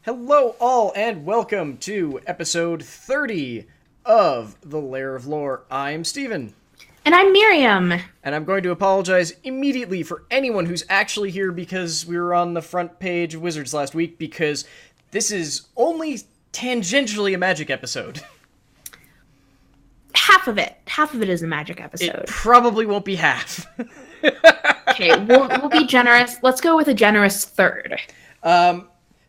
Hello all and welcome to episode 30 of the Lair of Lore. I'm Steven. And I'm Miriam. And I'm going to apologize immediately for anyone who's actually here because we were on the front page of Wizards last week, because this is only tangentially a magic episode. Half of it is a magic episode. It probably won't be half. Okay, we'll be generous. Let's go with a generous third.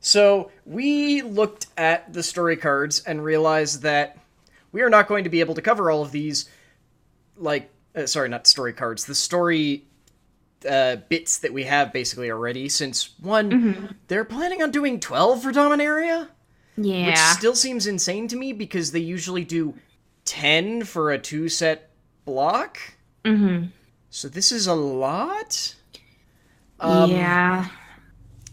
So we looked at the story cards and realized that we are not going to be able to cover all of these, not story cards, the story bits that we have basically already, since they're planning on doing 12 for Dominaria? Yeah. Which still seems insane to me because they usually do 10 for a 2-set block. Mm-hmm. So this is a lot? Yeah.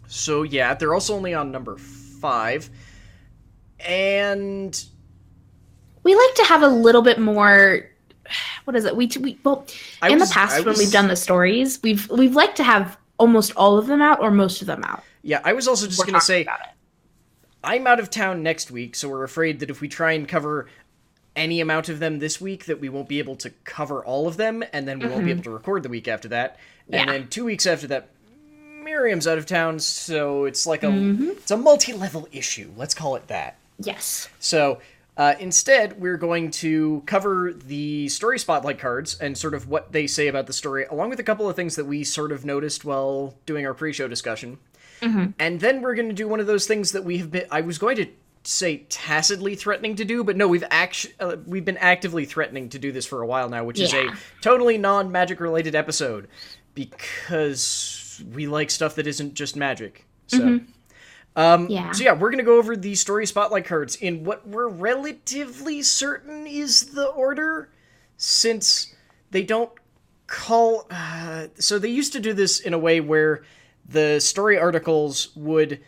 So yeah, they're also only on number 5. And we like to have a little bit more. What is it? In the past when we've done the stories, we've liked to have almost all of them out or most of them out. Yeah, I was also just going to say, I'm out of town next week, so we're afraid that if we try and cover any amount of them this week, that we won't be able to cover all of them, and then we won't be able to record the week after that. And then 2 weeks after that, Miriam's out of town, so it's like it's a multi-level issue. Let's call it that. Yes. So instead, we're going to cover the story spotlight cards and sort of what they say about the story, along with a couple of things that we sort of noticed while doing our pre-show discussion. Mm-hmm. And then we're going to do one of those things that I was going to say tacitly threatening to do, but no, we've been actively threatening to do this for a while now, which is a totally non-magic related episode, because we like stuff that isn't just magic. So, So yeah, we're gonna go over the story spotlight cards in what we're relatively certain is the order, since they don't call. So they used to do this in a way where the story articles would,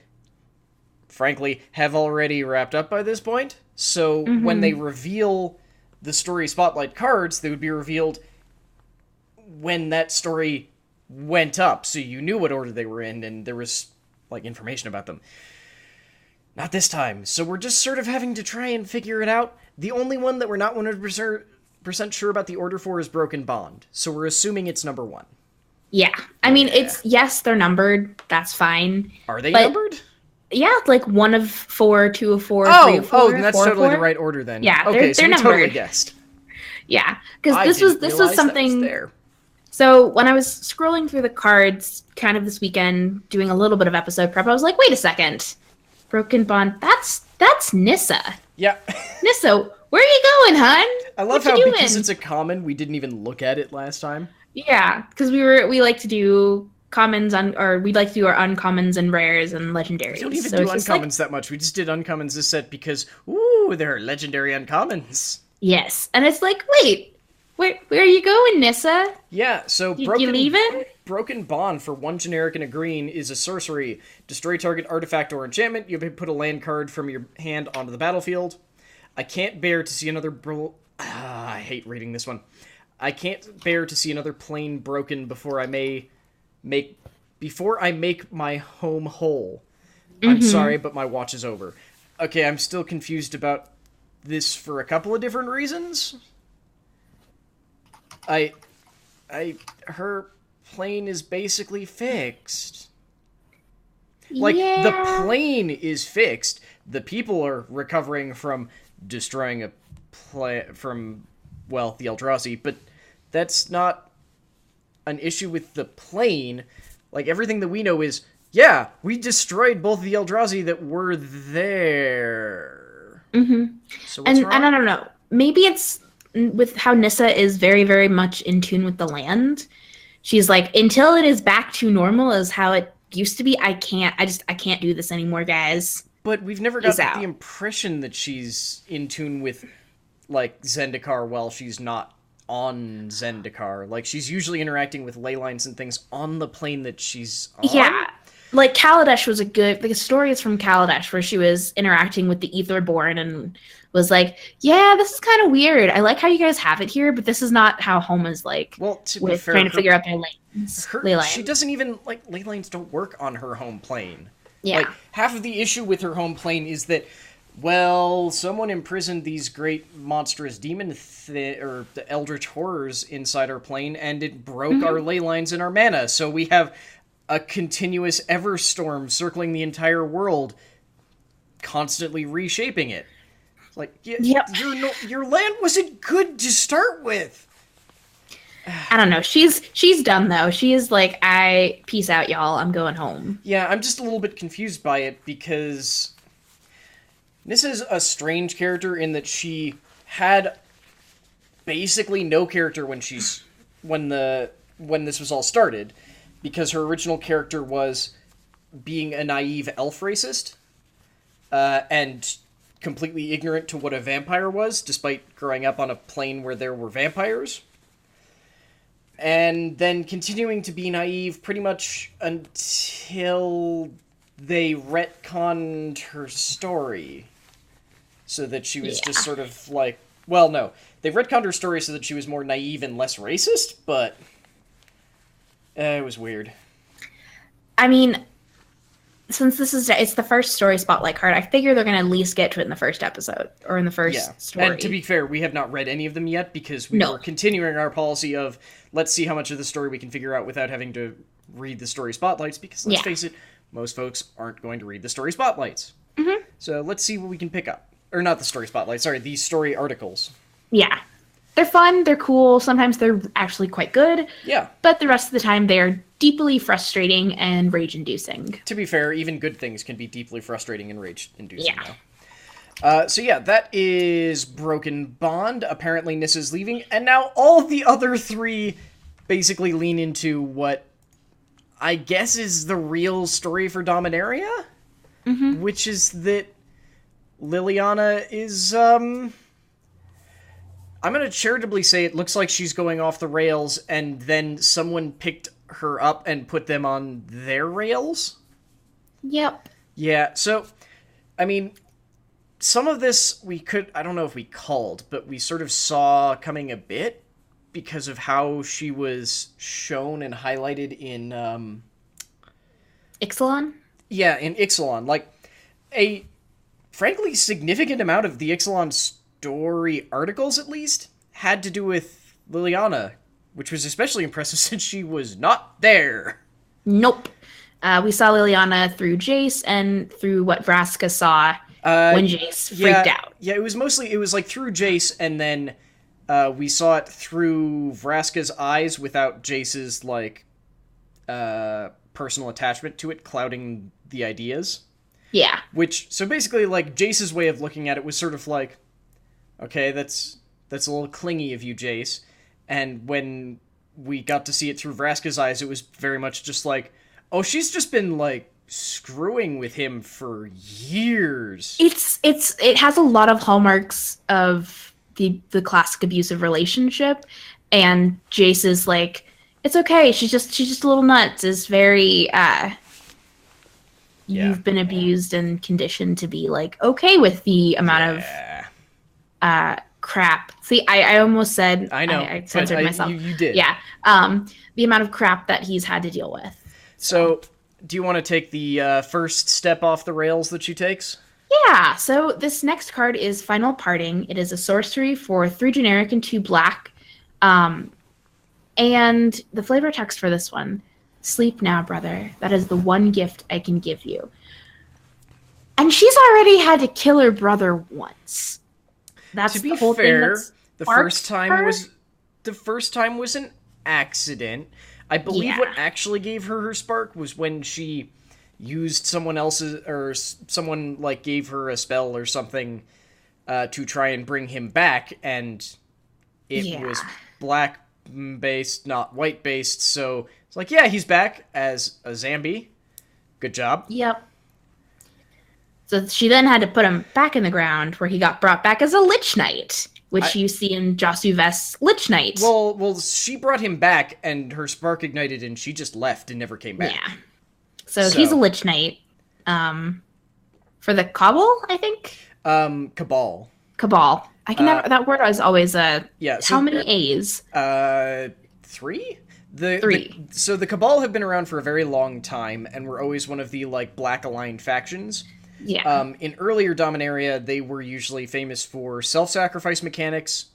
frankly, have already wrapped up by this point. So when they reveal the story spotlight cards, they would be revealed when that story went up, so you knew what order they were in, and there was, information about them. Not this time, so we're just sort of having to try and figure it out. The only one that we're not 100% sure about the order for is Broken Bond, so we're assuming it's number 1. Yeah. I mean, they're numbered, that's fine. Are they numbered? Yeah, 1 of 4, 2 of 4, 3 of 4. Oh, then that's totally the right order then. Yeah, okay, they're we numbered. Totally guessed. Yeah, because this was something. There. So when I was scrolling through the cards kind of this weekend, doing a little bit of episode prep, I was like, wait a second. Broken Bond, that's Nissa. Yeah. Nissa, where are you going, hun? I love how, because it's a common, we didn't even look at it last time. Yeah, because we like to do commons we'd like to do our uncommons and rares and legendaries. We don't even do uncommons that much. We just did uncommons this set because, there are legendary uncommons. Yes, and it's like, wait. Where are you going, Nissa? Yeah, so you leaving? Broken Bond for 1 generic and a green is a sorcery. Destroy target artifact or enchantment. You put a land card from your hand onto the battlefield. I can't bear to see another I hate reading this one. I can't bear to see another plane broken before I make my home whole. I'm sorry, but my watch is over. Okay, I'm still confused about this for a couple of different reasons. Her plane is basically fixed. The plane is fixed. The people are recovering from destroying the Eldrazi, but that's not an issue with the plane. Everything that we know is, we destroyed both the Eldrazi that were there. Mm-hmm. So what's wrong? And I don't know. Maybe it's with how Nissa is very, very much in tune with the land. She's like, until it is back to normal as how it used to be, I can't do this anymore, guys. But we've never got the impression that she's in tune with, Zendikar while she's not on Zendikar. She's usually interacting with ley lines and things on the plane that she's on. Yeah. Kaladesh was the story is from Kaladesh, where she was interacting with the Aetherborn and was like, this is kind of weird. I like how you guys have it here, but this is not how home is like. Well, to be fair, trying to figure out their lanes. She doesn't even, ley lines don't work on her home plane. Yeah. Like, half of the issue with her home plane is that, well, someone imprisoned these great monstrous demon or the eldritch horrors inside our plane, and it broke our ley lines and our mana. So we have a continuous everstorm circling the entire world, constantly reshaping it. Like, your land wasn't good to start with. I don't know. She's done though. She is like, peace out, y'all. I'm going home. Yeah, I'm just a little bit confused by it because this is a strange character in that she had basically no character when this was all started, because her original character was being a naive elf racist, and completely ignorant to what a vampire was, despite growing up on a plane where there were vampires. And then continuing to be naive pretty much until they retconned her story. So that she was just sort of like... Well, no. They retconned her story so that she was more naive and less racist, but... it was weird. I mean, since it's the first story spotlight card, I figure they're going to at least get to it in the first episode, or in the first story. And to be fair, we have not read any of them yet, because we were continuing our policy of, let's see how much of the story we can figure out without having to read the story spotlights, because let's face it, most folks aren't going to read the story spotlights. Mm-hmm. So let's see what we can pick up. Or not the story spotlights, sorry, the story articles. Yeah. They're fun, they're cool, sometimes they're actually quite good. Yeah. But the rest of the time, they're deeply frustrating and rage-inducing. To be fair, even good things can be deeply frustrating and rage-inducing. Yeah. So yeah, that is Broken Bond. Apparently Nissa's leaving, and now all of the other three basically lean into what I guess is the real story for Dominaria, which is that Liliana is, I'm going to charitably say it looks like she's going off the rails, and then someone picked her up and put them on their rails. Yep. Yeah, so, I mean, some of this I don't know if we called, but we sort of saw coming a bit because of how she was shown and highlighted in, Ixalan? Yeah, in Ixalan. Like, a frankly significant amount of the Ixalan story articles, at least, had to do with Liliana, which was especially impressive since she was not there. Nope. We saw Liliana through Jace and through what Vraska saw when Jace freaked out. Yeah, it was like through Jace, and then we saw it through Vraska's eyes without Jace's, like, personal attachment to it clouding the ideas. Yeah. So basically, like, Jace's way of looking at it was sort of like, okay, that's a little clingy of you, Jace. And when we got to see it through Vraska's eyes, it was very much just like, oh, she's just been, like, screwing with him for years. It has a lot of hallmarks of the classic abusive relationship, and Jace is like, it's okay, she's just a little nuts, is very you've been abused and conditioned to be, like, okay with the amount of crap. See, I almost said, I know, I censored myself. You did. Yeah. The amount of crap that he's had to deal with. So, do you want to take the first step off the rails that she takes? Yeah, so this next card is Final Parting. It is a sorcery for 3 generic and 2 black. And the flavor text for this one, sleep now, brother. That is the one gift I can give you. And she's already had to kill her brother once. That's to be the whole fair, thing the first time was an accident. I believe what actually gave her spark was when she used someone else's, or someone, like, gave her a spell or something to try and bring him back, and it was black-based, not white-based, so it's like, yeah, he's back as a Zambi. Good job. Yep. So she then had to put him back in the ground, where he got brought back as a Lich Knight, which you see in Josu Vest's Lich Knight. Well, she brought him back, and her spark ignited, and she just left and never came back. Yeah. So he's a Lich Knight. For the Cabal, I think? Cabal. I can never... That word is always so how many A's? 3? So the Cabal have been around for a very long time, and were always one of the, like, black-aligned factions. Yeah. In earlier Dominaria, they were usually famous for self-sacrifice mechanics,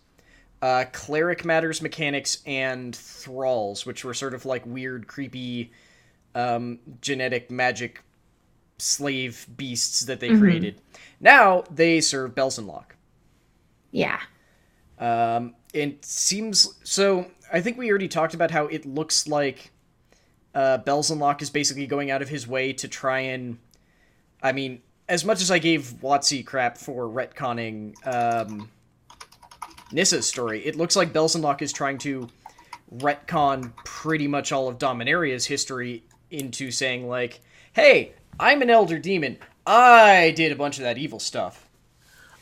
cleric matters mechanics, and thralls, which were sort of like weird, creepy, genetic magic slave beasts that they created. Now, they serve Belzenlock. Yeah. It seems... So, I think we already talked about how it looks like Belzenlock is basically going out of his way to try and... I mean, as much as I gave WotC crap for retconning Nissa's story, it looks like Belzenlock is trying to retcon pretty much all of Dominaria's history into saying, like, hey, I'm an Elder Demon. I did a bunch of that evil stuff.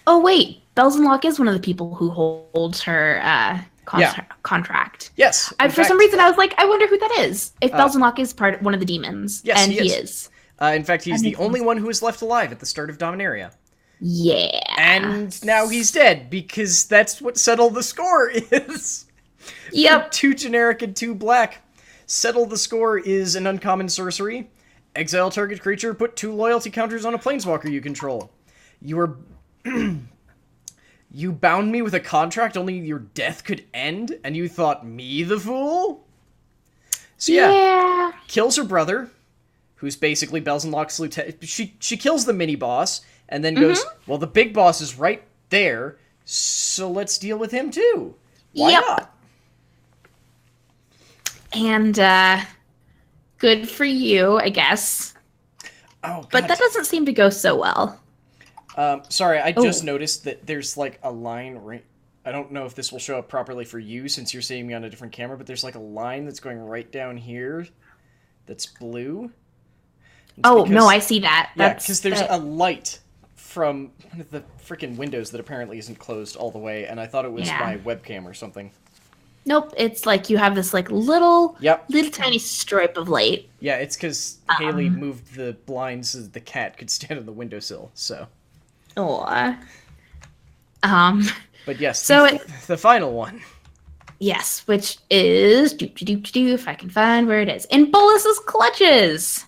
Oh, wait. Belzenlock is one of the people who holds her contract. Yes. For some reason, I was like, I wonder who that is. If Belzenlock is one of the demons. Yes, and he is. In fact, he's the only one who is left alive at the start of Dominaria. Yeah. And now he's dead, because that's what Settle the Score is. Yep. 2 generic and 2 black. Settle the Score is an uncommon sorcery. Exile target creature, put 2 loyalty counters on a planeswalker you control. You are... You bound me with a contract only your death could end, and you thought me the fool? So yeah. Kills her brother, who's basically Belzenlock's lieutenant. She kills the mini-boss, and then goes, well, the big boss is right there, so let's deal with him too. Why not? And, good for you, I guess. Oh, God. But that doesn't seem to go so well. Sorry, I just noticed that there's, like, a line right... I don't know if this will show up properly for you since you're seeing me on a different camera, but there's, like, a line that's going right down here that's blue. No, I see that. Yeah, because there's a light from one of the freaking windows that apparently isn't closed all the way, and I thought it was my webcam or something. Nope, it's like you have this, like, little tiny stripe of light. Yeah, it's because Haley moved the blinds so that the cat could stand on the windowsill, so... But yes, so the final one. Yes, which is if I can find where it is. In Bolus's clutches.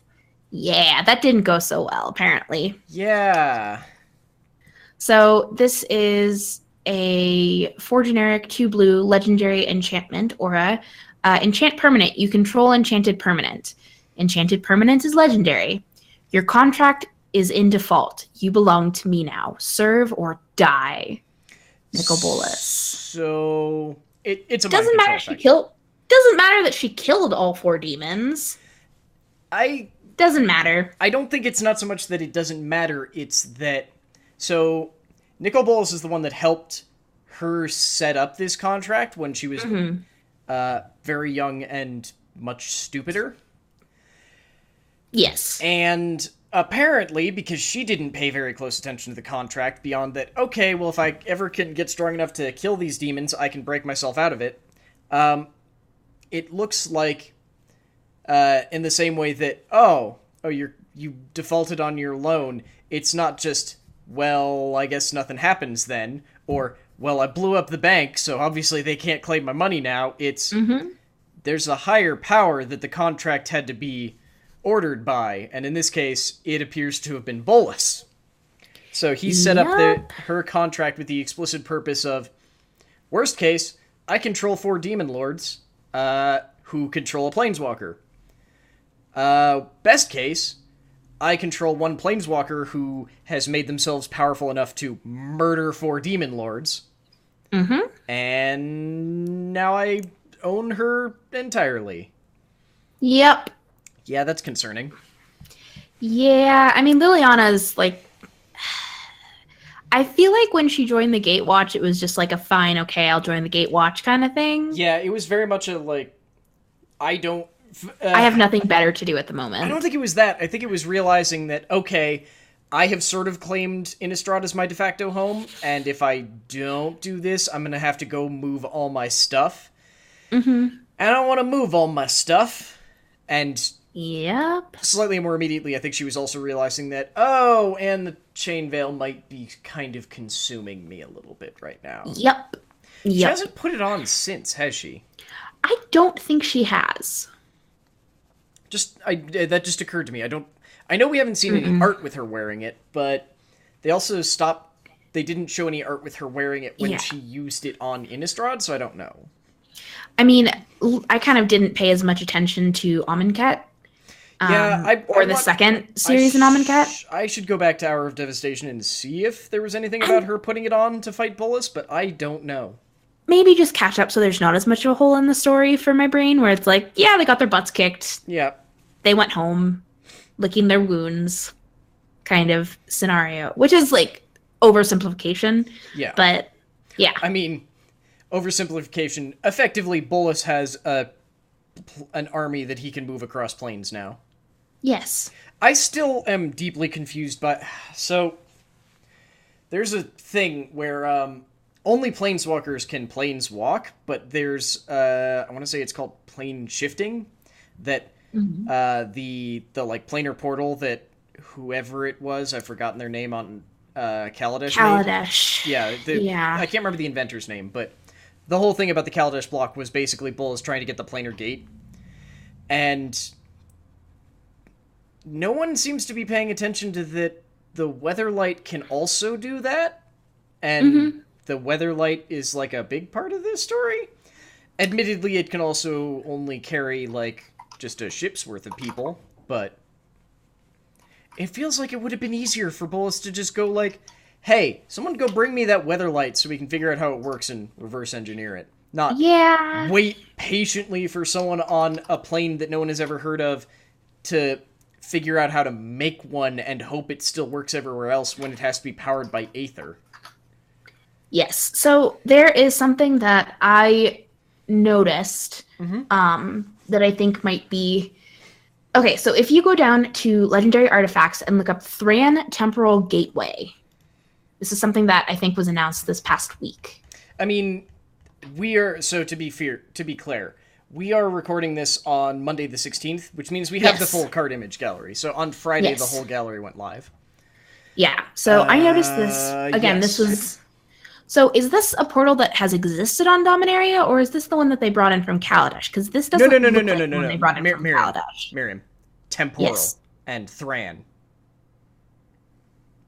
Yeah, that didn't go so well, apparently. Yeah. So this is a 4 generic, 2 blue legendary enchantment aura. Enchant permanent. You control enchanted permanent. Enchanted permanent is legendary. Your contract is in default. You belong to me now. Serve or die. Nicol Bolas. So it's a doesn't matter. Doesn't matter that she killed all 4 demons. Doesn't matter. I don't think it's not so much that it doesn't matter. It's that so Nicol Bolas is the one that helped her set up this contract when she was very young and much stupider. Yes. And apparently, because she didn't pay very close attention to the contract, beyond that, okay, well, if I ever can get strong enough to kill these demons, I can break myself out of it. It looks like, in the same way that, you defaulted on your loan, it's not just, well, I guess nothing happens then, or, well, I blew up the bank, so obviously they can't claim my money now. It's, there's a higher power that the contract had to be ordered by, and in this case, it appears to have been Bolas. So he set up her contract with the explicit purpose of, worst case, I control 4 demon lords, who control a planeswalker. Best case, I control 1 planeswalker who has made themselves powerful enough to murder 4 demon lords. And now I own her entirely. Yep. Yeah, that's concerning. Yeah, I mean, Liliana's, like... I feel like when she joined the Gatewatch, it was just like a fine, okay, I'll join the Gatewatch kind of thing. Yeah, it was very much a, like, I have nothing better to do at the moment. I don't think it was that. I think it was realizing that, okay, I have sort of claimed Innistrad as my de facto home, and if I don't do this, I'm going to have to go move all my stuff. And I don't want to move all my stuff. And... Yep. Slightly more immediately, I think she was also realizing that, and the Chain Veil might be kind of consuming me a little bit right now. Yep. She hasn't put it on since, has she? I don't think she has. That just occurred to me. I know we haven't seen any art with her wearing it, but they also stopped. They didn't show any art with her wearing it when she used it on Innistrad, so I don't know. I mean, I kind of didn't pay as much attention to Amonkhet. Or the second series in Amonkhet. I should go back to Hour of Devastation and see if there was anything about her putting it on to fight Bolas, but I don't know. Maybe just catch up so there's not as much of a hole in the story for my brain where it's like, yeah, they got their butts kicked. Yeah. They went home, licking their wounds kind of scenario, which is like oversimplification. Yeah. But yeah. I mean, oversimplification. Effectively, Bolas has an army that he can move across planes now. Yes. I still am deeply confused by... So, there's a thing where only planeswalkers can planeswalk, but there's, I want to say it's called plane shifting, that the like planar portal that whoever it was, I've forgotten their name on Kaladesh. Kaladesh. Yeah, I can't remember the inventor's name, but the whole thing about the Kaladesh block was basically Bolas trying to get the planar gate, and no one seems to be paying attention to that the Weatherlight can also do that, and the Weatherlight is like a big part of this story. Admittedly, it can also only carry like just a ship's worth of people, but it feels like it would have been easier for Bolas to just go like, hey, someone go bring me that Weatherlight so we can figure out how it works and reverse engineer it. Not wait patiently for someone on a plane that no one has ever heard of to figure out how to make one and hope it still works everywhere else when it has to be powered by Aether. Yes. So there is something that I noticed that I think might be... Okay, so if you go down to Legendary Artifacts and look up Thran Temporal Gateway, this is something that I think was announced this past week. I mean, so to be clear, we are recording this on Monday the 16th, which means we have the full card image gallery. So on Friday, the whole gallery went live. Yeah, so I noticed this. Again, this was... So is this a portal that has existed on Dominaria, or is this the one that they brought in from Kaladesh? Because this doesn't look like the one they brought in from Kaladesh. Miriam. Temporal and Thran.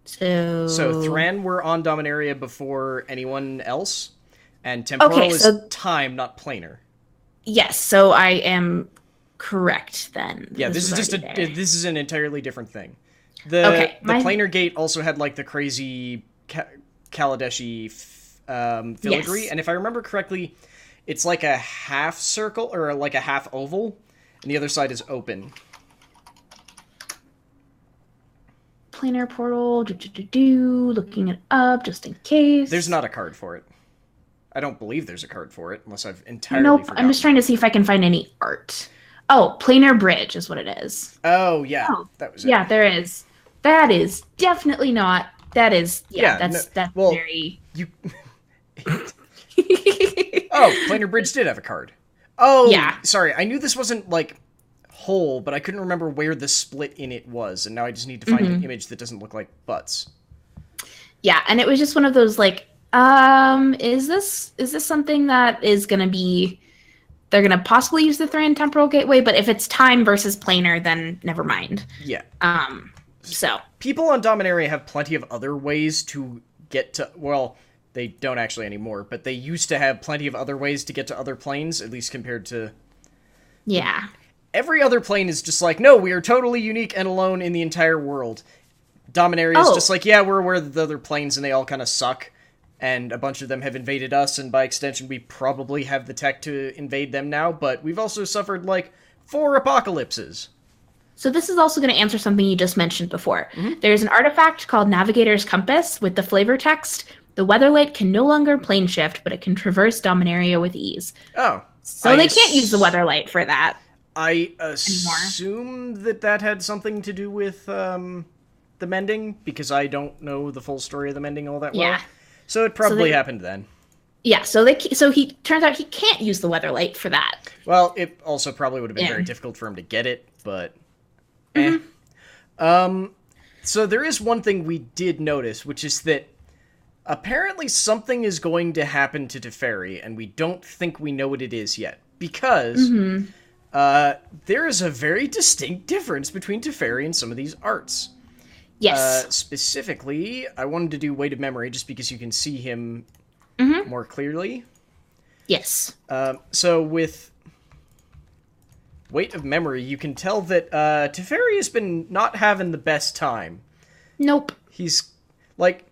So Thran were on Dominaria before anyone else, and Temporal is time, not planar. Yes, so I am correct then. Yeah, this is an entirely different thing. The planar gate also had like the crazy Kaladeshi filigree, and if I remember correctly, it's like a half circle or like a half oval, and the other side is open. Planar portal, looking it up just in case. There's not a card for it. I don't believe there's a card for it, unless I've entirely forgotten. I'm just trying to see if I can find any art. Oh, planar bridge is what it is. Oh, yeah. That was it. Yeah, there is. That is definitely not. That is, that's very... Planar bridge did have a card. Oh, yeah. Sorry, I knew this wasn't, like, whole, but I couldn't remember where the split in it was, and now I just need to find an image that doesn't look like butts. Yeah, and it was just one of those, like, is this something that is going to be... They're going to possibly use the Thran Temporal Gateway, but if it's time versus planar, then never mind. Yeah. So people on Dominaria have plenty of other ways to get to... Well, they don't actually anymore, but they used to have plenty of other ways to get to other planes, at least compared to... Yeah. Every other plane is just like, no, we are totally unique and alone in the entire world. Dominaria is just like, yeah, we're aware of the other planes and they all kind of suck, and a bunch of them have invaded us, and by extension we probably have the tech to invade them now, but we've also suffered, like, 4 apocalypses. So this is also going to answer something you just mentioned before. There's an artifact called Navigator's Compass with the flavor text, the Weatherlight can no longer plane shift, but it can traverse Dominaria with ease. Oh. So they can't use the Weatherlight for that. I assume that had something to do with the mending, because I don't know the full story of the mending all that well. So it probably happened then. Yeah, so he turns out he can't use the Weatherlight for that. Well, it also probably would have been very difficult for him to get it, but so there is one thing we did notice, which is that apparently something is going to happen to Teferi, and we don't think we know what it is yet. because there is a very distinct difference between Teferi and some of these arts. Yes. Specifically, I wanted to do Weight of Memory just because you can see him more clearly. Yes. So with Weight of Memory, you can tell that Teferi has been not having the best time. Nope. He's, like,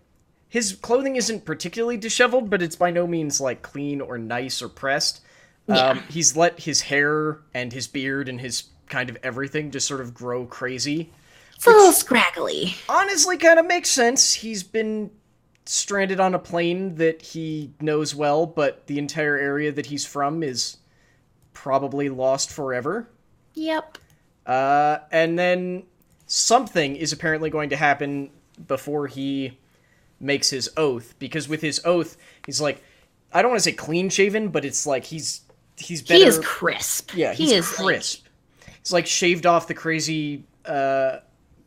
his clothing isn't particularly disheveled, but it's by no means, like, clean or nice or pressed. Yeah. He's let his hair and his beard and his kind of everything just sort of grow crazy. It's a little scraggly. Honestly kind of makes sense. He's been stranded on a plane that he knows well, but the entire area that he's from is probably lost forever. Yep. And then something is apparently going to happen before he makes his oath, because with his oath, he's like, I don't want to say clean-shaven, but it's like he's better. He is crisp. Yeah, he's crisp. He's like shaved off the crazy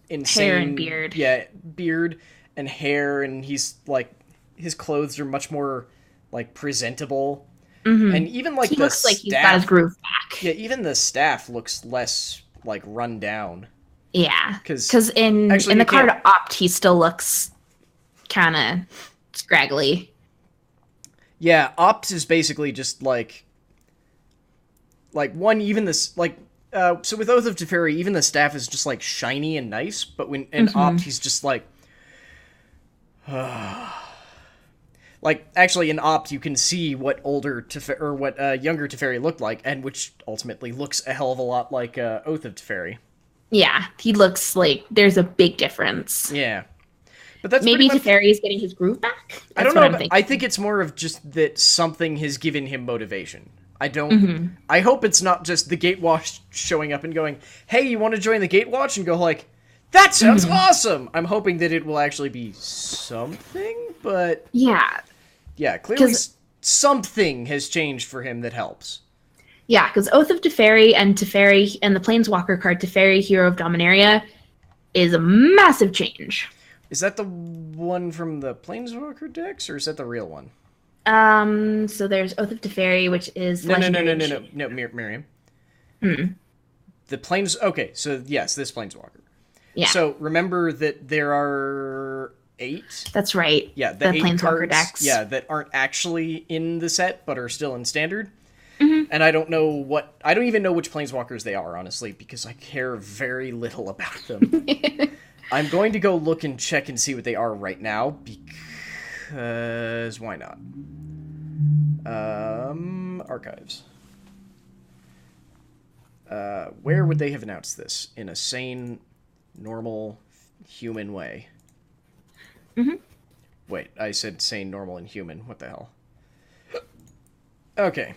insane hair and beard. Yeah, beard and hair, and he's like, his clothes are much more like presentable. And even like he the looks staff, like he's got his groove back. Yeah, even the staff looks less like run down. Yeah, because in the card opt, he still looks kind of scraggly. Yeah, opt is basically just like one, even this like so with Oath of Teferi, even the staff is just like shiny and nice, but when in opt he's just like like, actually, in Opt, you can see what older Teferi, or what younger Teferi looked like, and which ultimately looks a hell of a lot like Oath of Teferi. Yeah, he looks like there's a big difference. Yeah. But that's maybe Teferi is getting his groove back? I don't know. I think it's more of just that something has given him motivation. I don't... I hope it's not just the Gatewatch showing up and going, hey, you want to join the Gatewatch? And go like, that sounds awesome! I'm hoping that it will actually be something, but... Yeah, clearly something has changed for him that helps. Yeah, because Oath of Teferi and the Planeswalker card Teferi, Hero of Dominaria, is a massive change. Is that the one from the Planeswalker decks, or is that the real one? So there's Oath of Teferi, which is No, Miriam. The Planes... Okay, so yes, this Planeswalker. Yeah. So remember that there are 8? That's right. Yeah, the 8 Planeswalker decks. Yeah, that aren't actually in the set, but are still in Standard. And I don't even know which Planeswalkers they are, honestly, because I care very little about them. I'm going to go look and check and see what they are right now, because why not? Archives. Where would they have announced this? In a sane, normal, human way? Wait, I said sane, normal, and human. What the hell? Okay.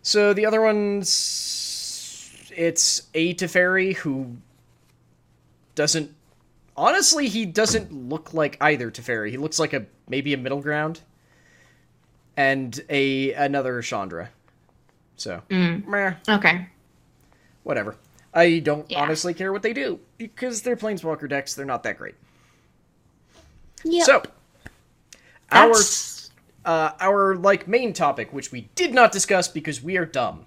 So the other one's... It's a Teferi who doesn't... Honestly, he doesn't look like either Teferi. He looks like maybe a middle ground. And another Chandra. So, meh. Okay. Whatever. I don't honestly care what they do, because they're Planeswalker decks, they're not that great. Yep. So, our main topic, which we did not discuss because we are dumb.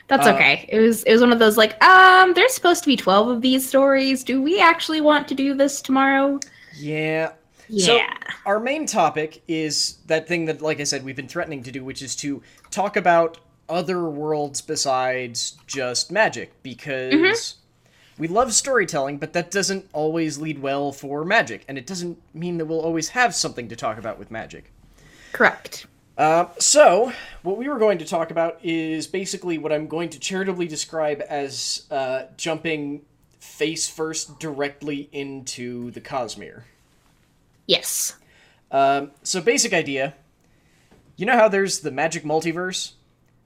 That's okay. It was one of those there's supposed to be 12 of these stories. Do we actually want to do this tomorrow? Yeah. Yeah. So, our main topic is that thing that, like I said, we've been threatening to do, which is to talk about other worlds besides just Magic, because we love storytelling, but that doesn't always lead well for Magic, and it doesn't mean that we'll always have something to talk about with Magic. Correct. So, what we were going to talk about is basically what I'm going to charitably describe as jumping face first directly into the Cosmere. Yes. So basic idea, you know how there's the Magic multiverse?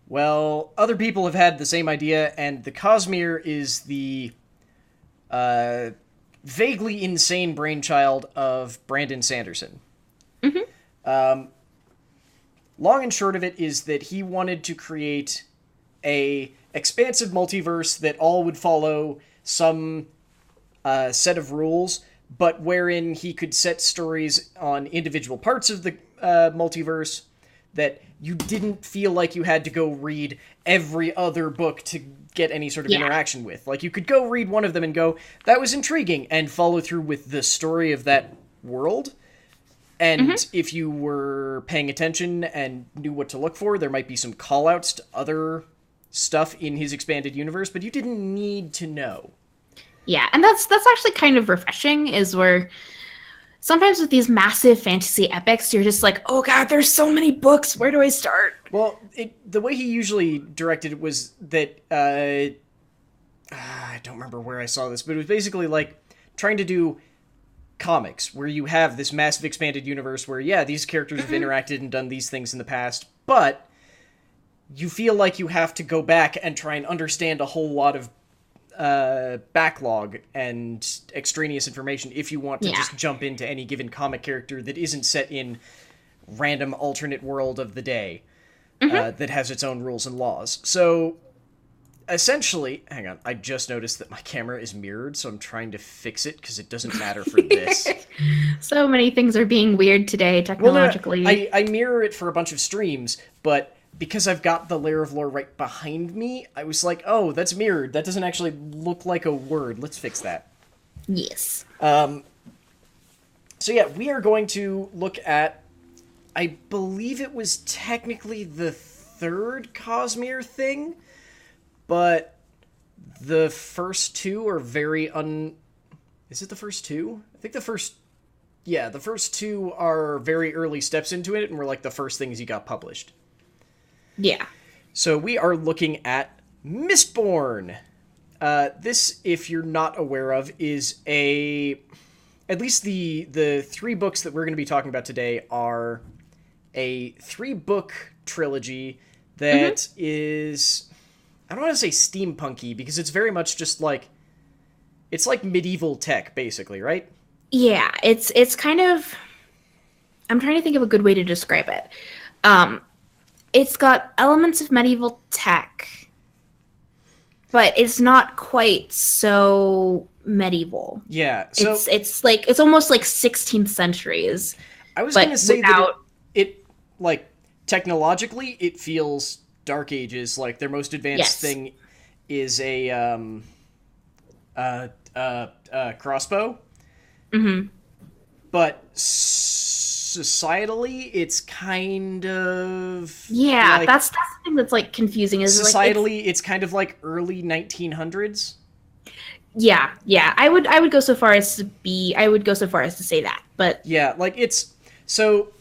Well, other people have had the same idea, and the Cosmere is the vaguely insane brainchild of Brandon Sanderson. Long and short of it is that he wanted to create a expansive multiverse that all would follow some set of rules, but wherein he could set stories on individual parts of the multiverse that you didn't feel like you had to go read every other book to get any sort of interaction with. Like, you could go read one of them and go, that was intriguing, and follow through with the story of that world. And if you were paying attention and knew what to look for, there might be some call-outs to other stuff in his expanded universe, but you didn't need to know. Yeah, and that's actually kind of refreshing, is where sometimes with these massive fantasy epics, you're just like, oh god, there's so many books, where do I start? Well, the way he usually directed it was that, I don't remember where I saw this, but it was basically like trying to do comics, where you have this massive expanded universe where, yeah, these characters have interacted and done these things in the past, but you feel like you have to go back and try and understand a whole lot of backlog and extraneous information if you want to just jump into any given comic character that isn't set in random alternate world of the day that has its own rules and laws. So essentially, hang on, I just noticed that my camera is mirrored, so I'm trying to fix it because it doesn't matter for this. So many things are being weird today technologically. Well, no, I mirror it for a bunch of streams, but because I've got the Lair of Lore right behind me, I was like, oh, that's mirrored. That doesn't actually look like a word. Let's fix that. Yes. So yeah, we are going to look at, I believe it was technically the third Cosmere thing, but the first two are very Is it the first two? I think the first two are very early steps into it, and were like the first things you got published. Yeah. So we are looking at Mistborn. This, if you're not aware of, is at least the three books that we're going to be talking about today are a 3-book trilogy that is, I don't want to say steampunky, because it's very much just like, it's like medieval tech, basically, right? Yeah, it's kind of, I'm trying to think of a good way to describe it. It's got elements of medieval tech, but it's not quite so medieval. Yeah, so it's almost like 16th centuries. I was going to say that it like technologically it feels Dark Ages. Like their most advanced thing is a crossbow. But societally, it's kind of like, that's the thing that's like confusing. Is societally, like, it's kind of like early 1900s. Yeah, I would go so far as to say that. But yeah, like it's so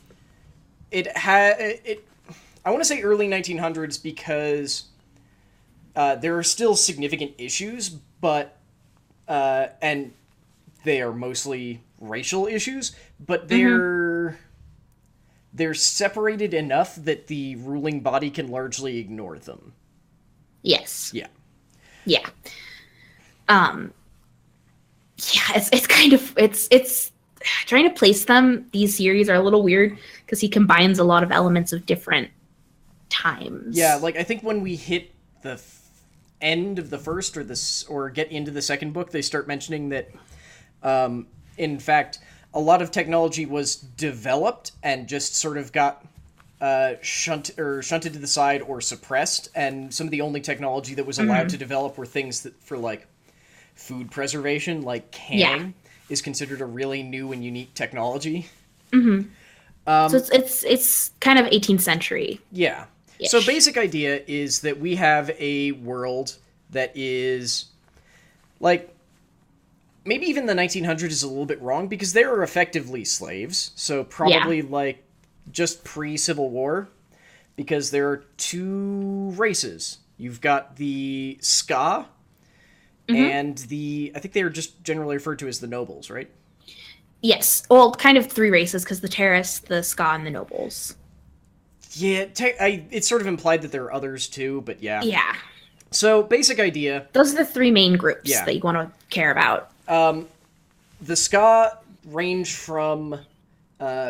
I want to say early 1900s because there are still significant issues, but and they are mostly racial issues, but they're separated enough that the ruling body can largely ignore them. Yes. Yeah. Yeah. It's kind of it's trying to place them. These series are a little weird because he combines a lot of elements of different times. Yeah, like I think when we hit the end of the first or get into the second book, they start mentioning that in fact, a lot of technology was developed and just sort of got shunted to the side or suppressed, and some of the only technology that was allowed to develop were things that for like food preservation, like canning, is considered a really new and unique technology. So it's kind of 18th century. Yeah. So basic idea is that we have a world that is like, maybe even the 1900s is a little bit wrong because they are effectively slaves. So probably like just pre-Civil War, because there are two races. You've got the Ska and I think they are just generally referred to as the nobles, right? Yes. Well, kind of three races, because the terrorists, the Ska, and the nobles. Yeah, it's sort of implied that there are others too, but yeah. Yeah. So basic idea. Those are the three main groups that you want to care about. The Ska range from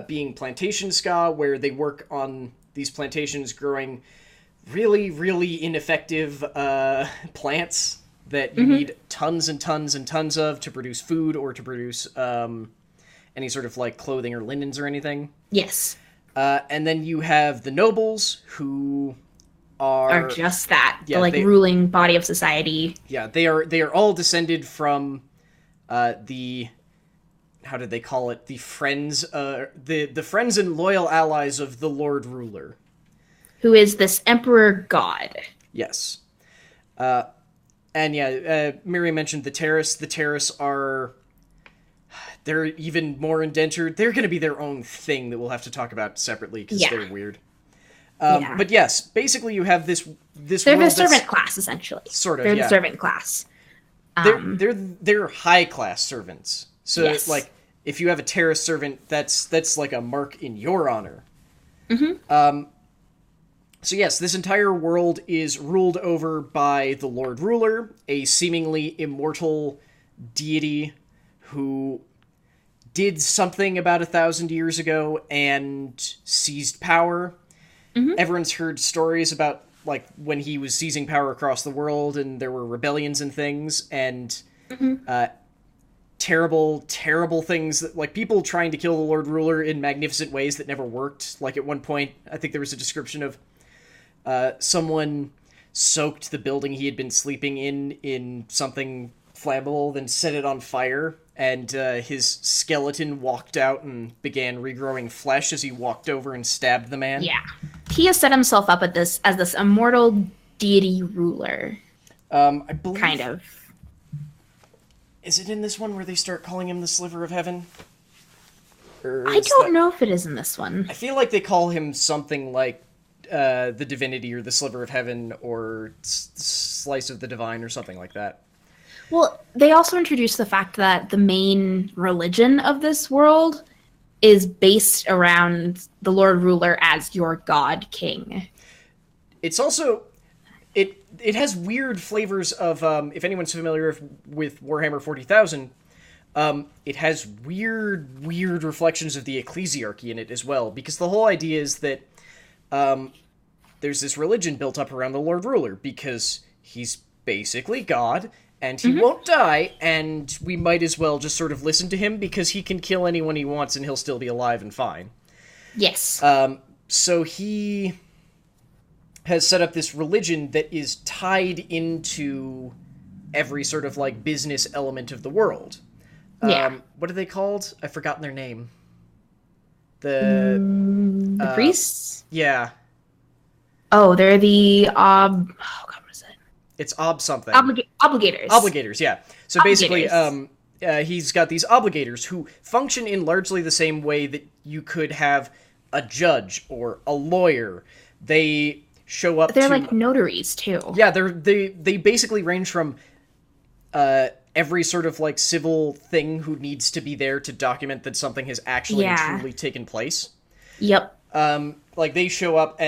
being plantation Ska, where they work on these plantations growing really, really ineffective plants that you need tons and tons and tons of to produce food or to produce any sort of like clothing or linens or anything. Yes. And then you have the nobles, who Are just that. Yeah, the ruling body of society. Yeah, they are all descended from the... How did they call it? The friends, the friends and loyal allies of the Lord Ruler. Who is this emperor god. Yes. And yeah, Miri mentioned the Terrace. The Terrace are... They're even more indentured. They're going to be their own thing that we'll have to talk about separately, because they're weird. But yes, basically you have this They're the servant class, essentially. Sort of, They're the servant class. They're high-class servants. So, like, if you have a Terrace servant, that's like a mark in your honor. Mm-hmm. So yes, this entire world is ruled over by the Lord Ruler, a seemingly immortal deity who did something about 1,000 years ago and seized power. Mm-hmm. Everyone's heard stories about, like, when he was seizing power across the world and there were rebellions and things, and terrible, terrible things, that, like, people trying to kill the Lord Ruler in magnificent ways that never worked. Like, at one point, I think there was a description of someone soaked the building he had been sleeping in something flammable, then set it on fire, and his skeleton walked out and began regrowing flesh as he walked over and stabbed the man. Yeah. He has set himself up as this immortal deity ruler. I believe... Kind of. Is it in this one where they start calling him the Sliver of Heaven? I don't know if it is in this one. I feel like they call him something like the Divinity or the Sliver of Heaven or Slice of the Divine or something like that. Well, they also introduced the fact that the main religion of this world is based around the Lord Ruler as your god king. It's also... It has weird flavors of, if anyone's familiar with Warhammer 40,000, it has weird reflections of the ecclesiarchy in it as well, because the whole idea is that there's this religion built up around the Lord Ruler, because he's basically God, and he won't die, and we might as well just sort of listen to him, because he can kill anyone he wants and he'll still be alive and fine. Yes. So he has set up this religion that is tied into every sort of, like, business element of the world. What are they called? I've forgotten their name. The priests? Yeah. Oh, they're the oh god, what is it? It's something. Obligators. Obligators, yeah. So basically, he's got these obligators who function in largely the same way that you could have a judge or a lawyer. They show up. They're like notaries too. Yeah, they basically range from every sort of, like, civil thing who needs to be there to document that something has actually and truly taken place. Yep. Like, they show up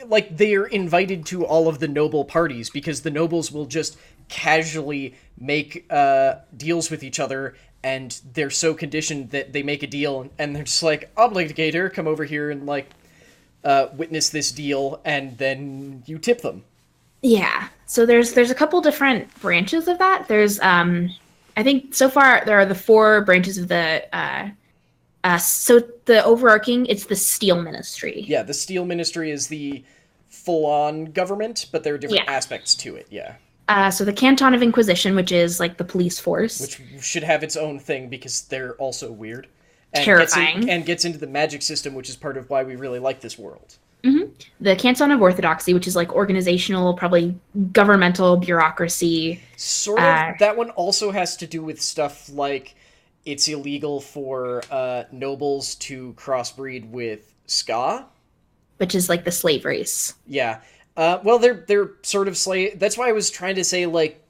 like, they're invited to all of the noble parties, because the nobles will just casually make deals with each other, and they're so conditioned that they make a deal, and they're just like, obligator, come over here and, like, witness this deal, and then you tip them. Yeah. So there's a couple different branches of that. There's I think so far there are the 4 branches of the so the overarching, it's the Steel Ministry. Yeah, the Steel Ministry is the full-on government, but there are different aspects to it, yeah. So the Canton of Inquisition, which is like the police force. Which should have its own thing, because they're also weird. And terrifying. Gets into the magic system, which is part of why we really like this world. Mm-hmm. The Canton of Orthodoxy, which is like organizational, probably governmental bureaucracy. Sort of. That one also has to do with stuff like it's illegal for nobles to crossbreed with Ska. Which is like the slave race. Yeah. Well, they're sort of slave... That's why I was trying to say, like...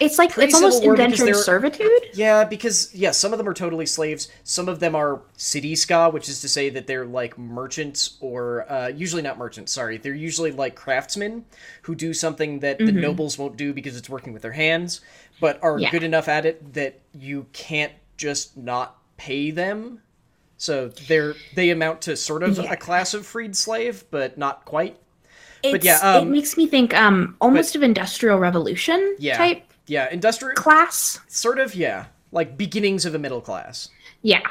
It's like, it's almost indentured servitude? Yeah, because, some of them are totally slaves. Some of them are city Ska, which is to say that they're, like, merchants, or... usually not merchants, sorry. They're usually, like, craftsmen who do something that the nobles won't do because it's working with their hands, but are good enough at it that you can't just not pay them. So they amount to sort of a class of freed slave, but not quite. It makes me think almost of Industrial Revolution type industrial class. Sort of, like beginnings of a middle class. Yeah.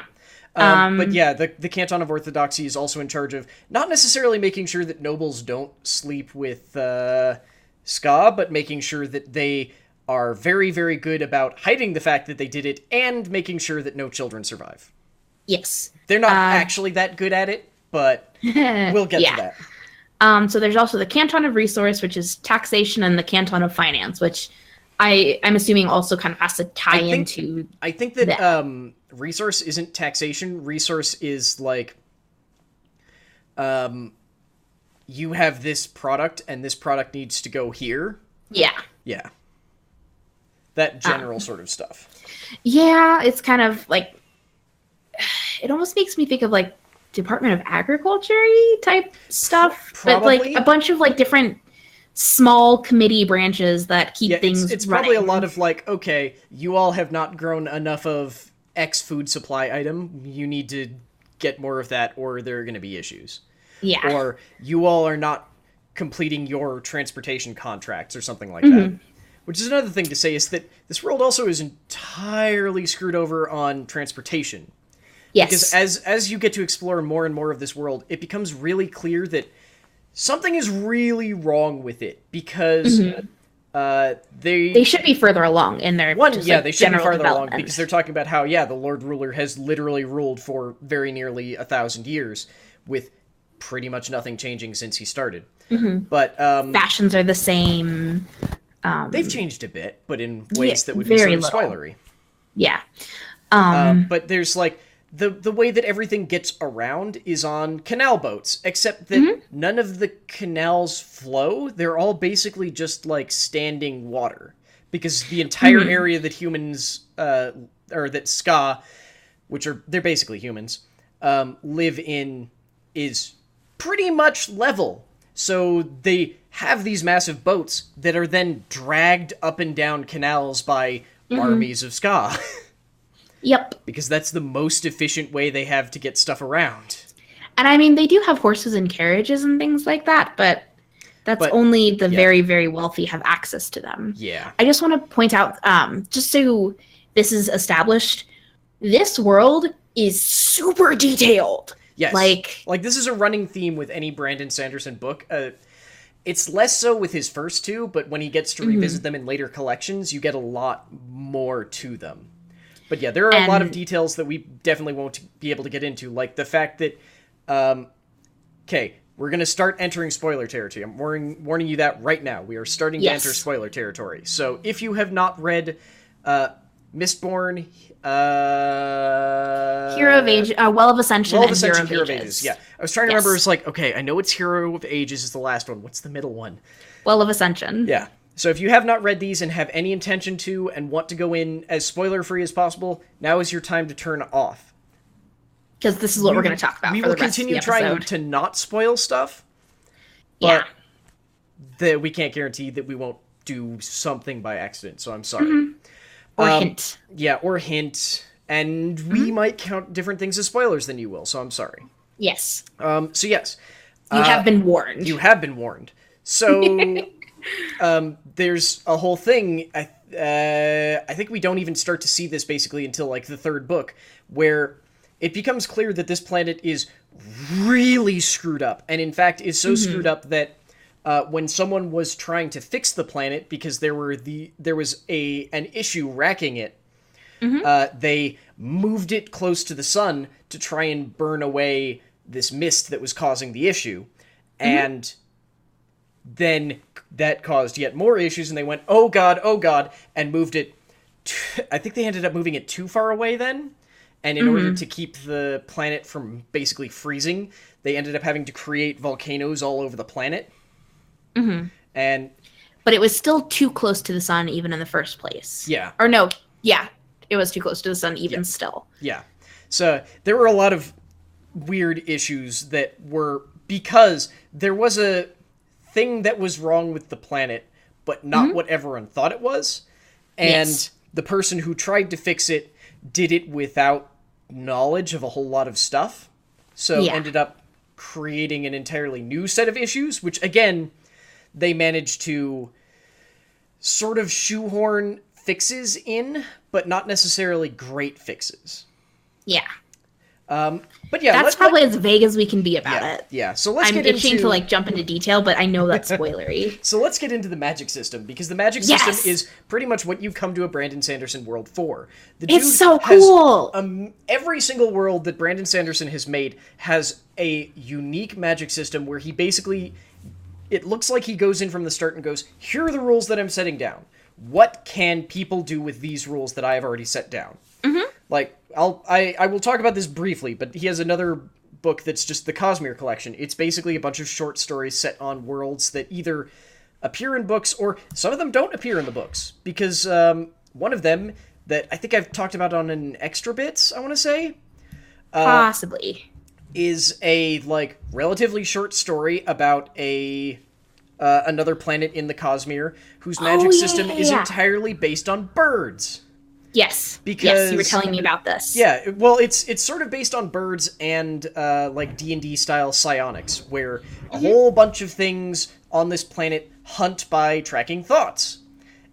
But yeah, the Canton of Orthodoxy is also in charge of not necessarily making sure that nobles don't sleep with Ska, but making sure that they are very, very good about hiding the fact that they did it and making sure that no children survive. Yes. They're not actually that good at it, but we'll get to that. So there's also the Canton of Resource, which is taxation, and the Canton of Finance, which I'm assuming also kind of has to tie into... I think that resource isn't taxation. Resource is like... you have this product, and this product needs to go here. Yeah. Yeah. That general sort of stuff. Yeah, it's kind of like... It almost makes me think of like Department of Agriculture type stuff. Probably. But like a bunch of like different small committee branches that keep things it's running. Probably a lot of like, okay, you all have not grown enough of X food supply item. You need to get more of that or there are going to be issues. Yeah. Or you all are not completing your transportation contracts or something like that. Which is another thing to say is that this world also is entirely screwed over on transportation. Yes. Because as you get to explore more and more of this world, it becomes really clear that something is really wrong with it. Because they should be further along in their they should be farther along because they're talking about how the Lord Ruler has literally ruled for very nearly 1,000 years with pretty much nothing changing since he started. But fashions are the same. They've changed a bit, but in ways that would be sort of spoilery. Yeah. But there's like the way that everything gets around is on canal boats, except that none of the canals flow. They're all basically just like standing water because the entire area that humans or that Ska, they're basically humans, live in is pretty much level. So they have these massive boats that are then dragged up and down canals by armies of Ska. Yep. Because that's the most efficient way they have to get stuff around. And I mean, they do have horses and carriages and things like that, but only the very, very wealthy have access to them. Yeah. I just want to point out, just so this is established, this world is super detailed. Yes. Like this is a running theme with any Brandon Sanderson book. It's less so with his first two, but when he gets to revisit them in later collections, you get a lot more to them. But yeah, there are a lot of details that we definitely won't be able to get into, like the fact that, okay, we're going to start entering spoiler territory. I'm warning you that right now. We are starting to enter spoiler territory. So if you have not read Mistborn, Hero of Ages, Well of Ascension, and Hero of Ages. Yeah, I was trying to remember. It's like, okay, I know it's Hero of Ages is the last one. What's the middle one? Well of Ascension. Yeah. So if you have not read these and have any intention to and want to go in as spoiler-free as possible, now is your time to turn off. Because this is what we're going to talk about. We will continue trying to not spoil stuff. Yeah. But we can't guarantee that we won't do something by accident, so I'm sorry. Or hint. Yeah, or hint. And we might count different things as spoilers than you will, so I'm sorry. Yes. So yes. You have been warned. You have been warned. So... there's a whole thing, I think we don't even start to see this basically until like the third book, where it becomes clear that this planet is really screwed up, and in fact is so screwed up that when someone was trying to fix the planet because there was an issue racking it, they moved it close to the sun to try and burn away this mist that was causing the issue, and then that caused yet more issues, and they went, oh god, and moved it. I think they ended up moving it too far away then, and in order to keep the planet from basically freezing, they ended up having to create volcanoes all over the planet. But it was still too close to the sun even in the first place. Yeah. Or no, yeah, it was too close to the sun even still. Yeah. So there were a lot of weird issues that were because there was a thing that was wrong with the planet, but not what everyone thought it was. And the person who tried to fix it did it without knowledge of a whole lot of stuff. So ended up creating an entirely new set of issues, which again, they managed to sort of shoehorn fixes in, but not necessarily great fixes. Yeah. But yeah, that's probably as vague as we can be about it. Yeah, so let's I'm get itching into... to like jump into detail, but I know that's spoilery. So let's get into the magic system, because the magic system is pretty much what you come to a Brandon Sanderson world for. The dude it's so cool! Every single world that Brandon Sanderson has made has a unique magic system where he basically... It looks like he goes in from the start and goes, here are the rules that I'm setting down. What can people do with these rules that I have already set down? Mm-hmm. Like, I will talk about this briefly, but he has another book that's just the Cosmere Collection. It's basically a bunch of short stories set on worlds that either appear in books, or some of them don't appear in the books. Because one of them that I think I've talked about on an Extra Bits, I want to say. Possibly. Is a, like, relatively short story about another planet in the Cosmere whose magic system is entirely based on birds. Yes. Because you were telling me about this. Yeah, well, it's sort of based on birds and like D&D style psionics, where a whole bunch of things on this planet hunt by tracking thoughts.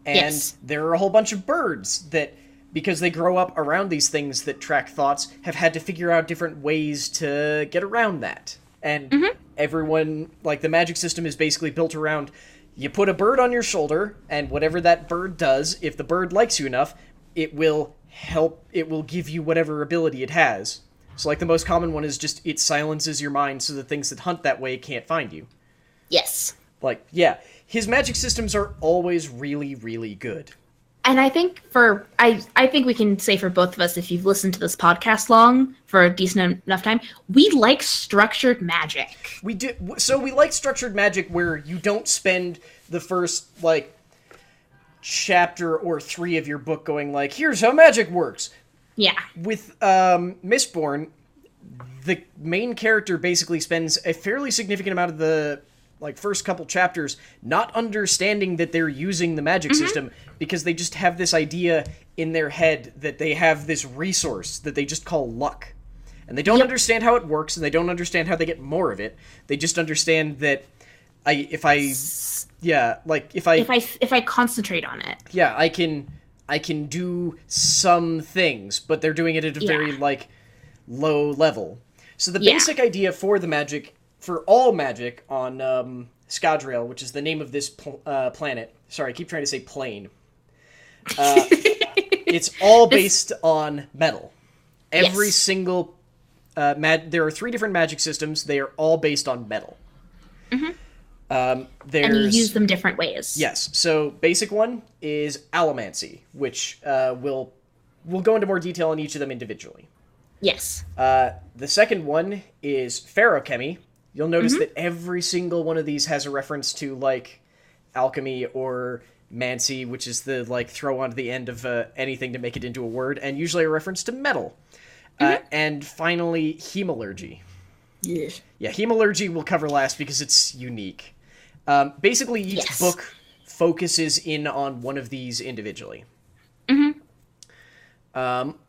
And there are a whole bunch of birds that, because they grow up around these things that track thoughts, have had to figure out different ways to get around that. And everyone, like, the magic system is basically built around, you put a bird on your shoulder, and whatever that bird does, if the bird likes you enough, it will give you whatever ability it has. So, like, the most common one is just, it silences your mind so the things that hunt that way can't find you. Yes. Like, yeah, his magic systems are always really, really good. And I think I think we can say for both of us, if you've listened to this podcast long for a decent enough time, we like structured magic. We do. So we like structured magic where you don't spend the first, like, chapter or 3 of your book going like, here's how magic works. Yeah. With Mistborn, the main character basically spends a fairly significant amount of the, like, first couple chapters not understanding that they're using the magic system, because they just have this idea in their head that they have this resource that they just call luck. And they don't understand how it works, and they don't understand how they get more of it. They just understand that if I concentrate on it. Yeah, I can do some things, but they're doing it at a very, like, low level. So the basic idea for the magic, for all magic on Scadrial, which is the name of this planet. Sorry, I keep trying to say plane. It's all based on metal. Every single... there are 3 different magic systems. They are all based on metal. And you use them different ways. Yes. So, basic one is Allomancy, which we'll go into more detail on each of them individually. Yes. The second one is Feruchemy. You'll notice that every single one of these has a reference to, like, alchemy or mancy, which is the, like, throw onto the end of anything to make it into a word, and usually a reference to metal. And finally, Hemalurgy. Yeah, Hemalurgy we'll cover last because it's unique. Basically, each book focuses in on one of these individually. And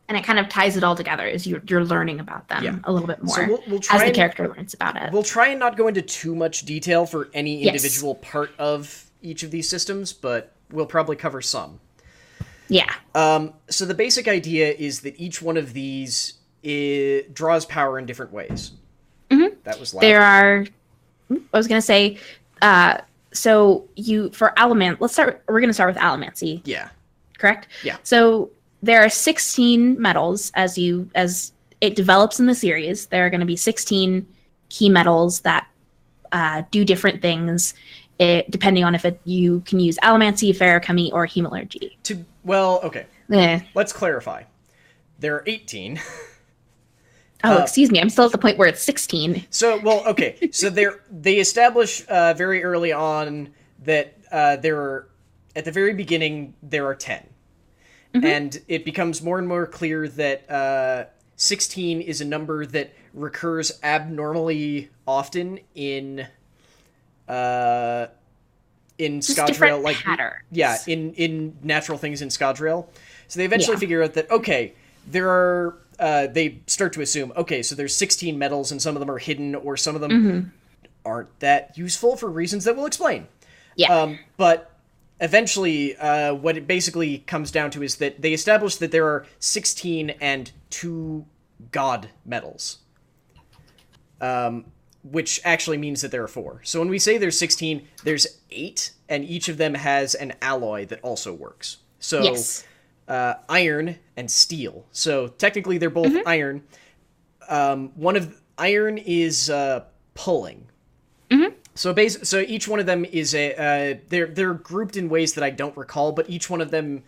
it kind of ties it all together as you're learning about them a little bit more, so we'll try as the character learns about it. We'll try and not go into too much detail for any individual part of each of these systems, but we'll probably cover some. Yeah. So the basic idea is that each one of these draws power in different ways. That was loud. There are... I was going to say... so for we're going to start with Allomancy. Yeah. Correct? Yeah. So there are 16 metals as it develops in the series. There are going to be 16 key metals that do different things, depending on if you can use Allomancy, Feruchemy, or Hemalurgy. Let's clarify. There are 18. Excuse me. I'm still at the point where it's 16. So they establish very early on that there are, at the very beginning, there are 10. And it becomes more and more clear that 16 is a number that recurs abnormally often in Scadrial, like patterns. Yeah, in natural things in Scadrial. So they eventually figure out that there are they start to assume so there's 16 metals and some of them are hidden or some of them aren't that useful for reasons that we'll explain. Yeah. But eventually, what it basically comes down to is that they establish that there are 16 and 2 god metals. Which actually means that there are 4. So when we say there's 16, there's 8, and each of them has an alloy that also works. So Yes. Iron and steel. So technically they're both iron. One of iron is pulling. So each one of them is they're grouped in ways that I don't recall, but each one of them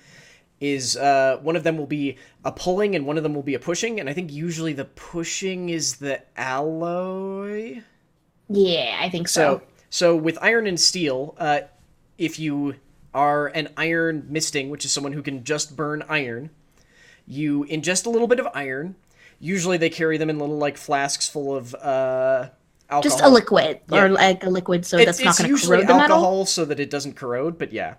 is one of them will be a pulling and one of them will be a pushing, and I think usually the pushing is the alloy. Yeah, I think so. So with iron and steel, if you are an iron misting, which is someone who can just burn iron, you ingest a little bit of iron. Usually they carry them in little like flasks full of alcohol. Just a liquid, or like a liquid, so that's not going to corrode the metal. It's alcohol so that it doesn't corrode, but yeah.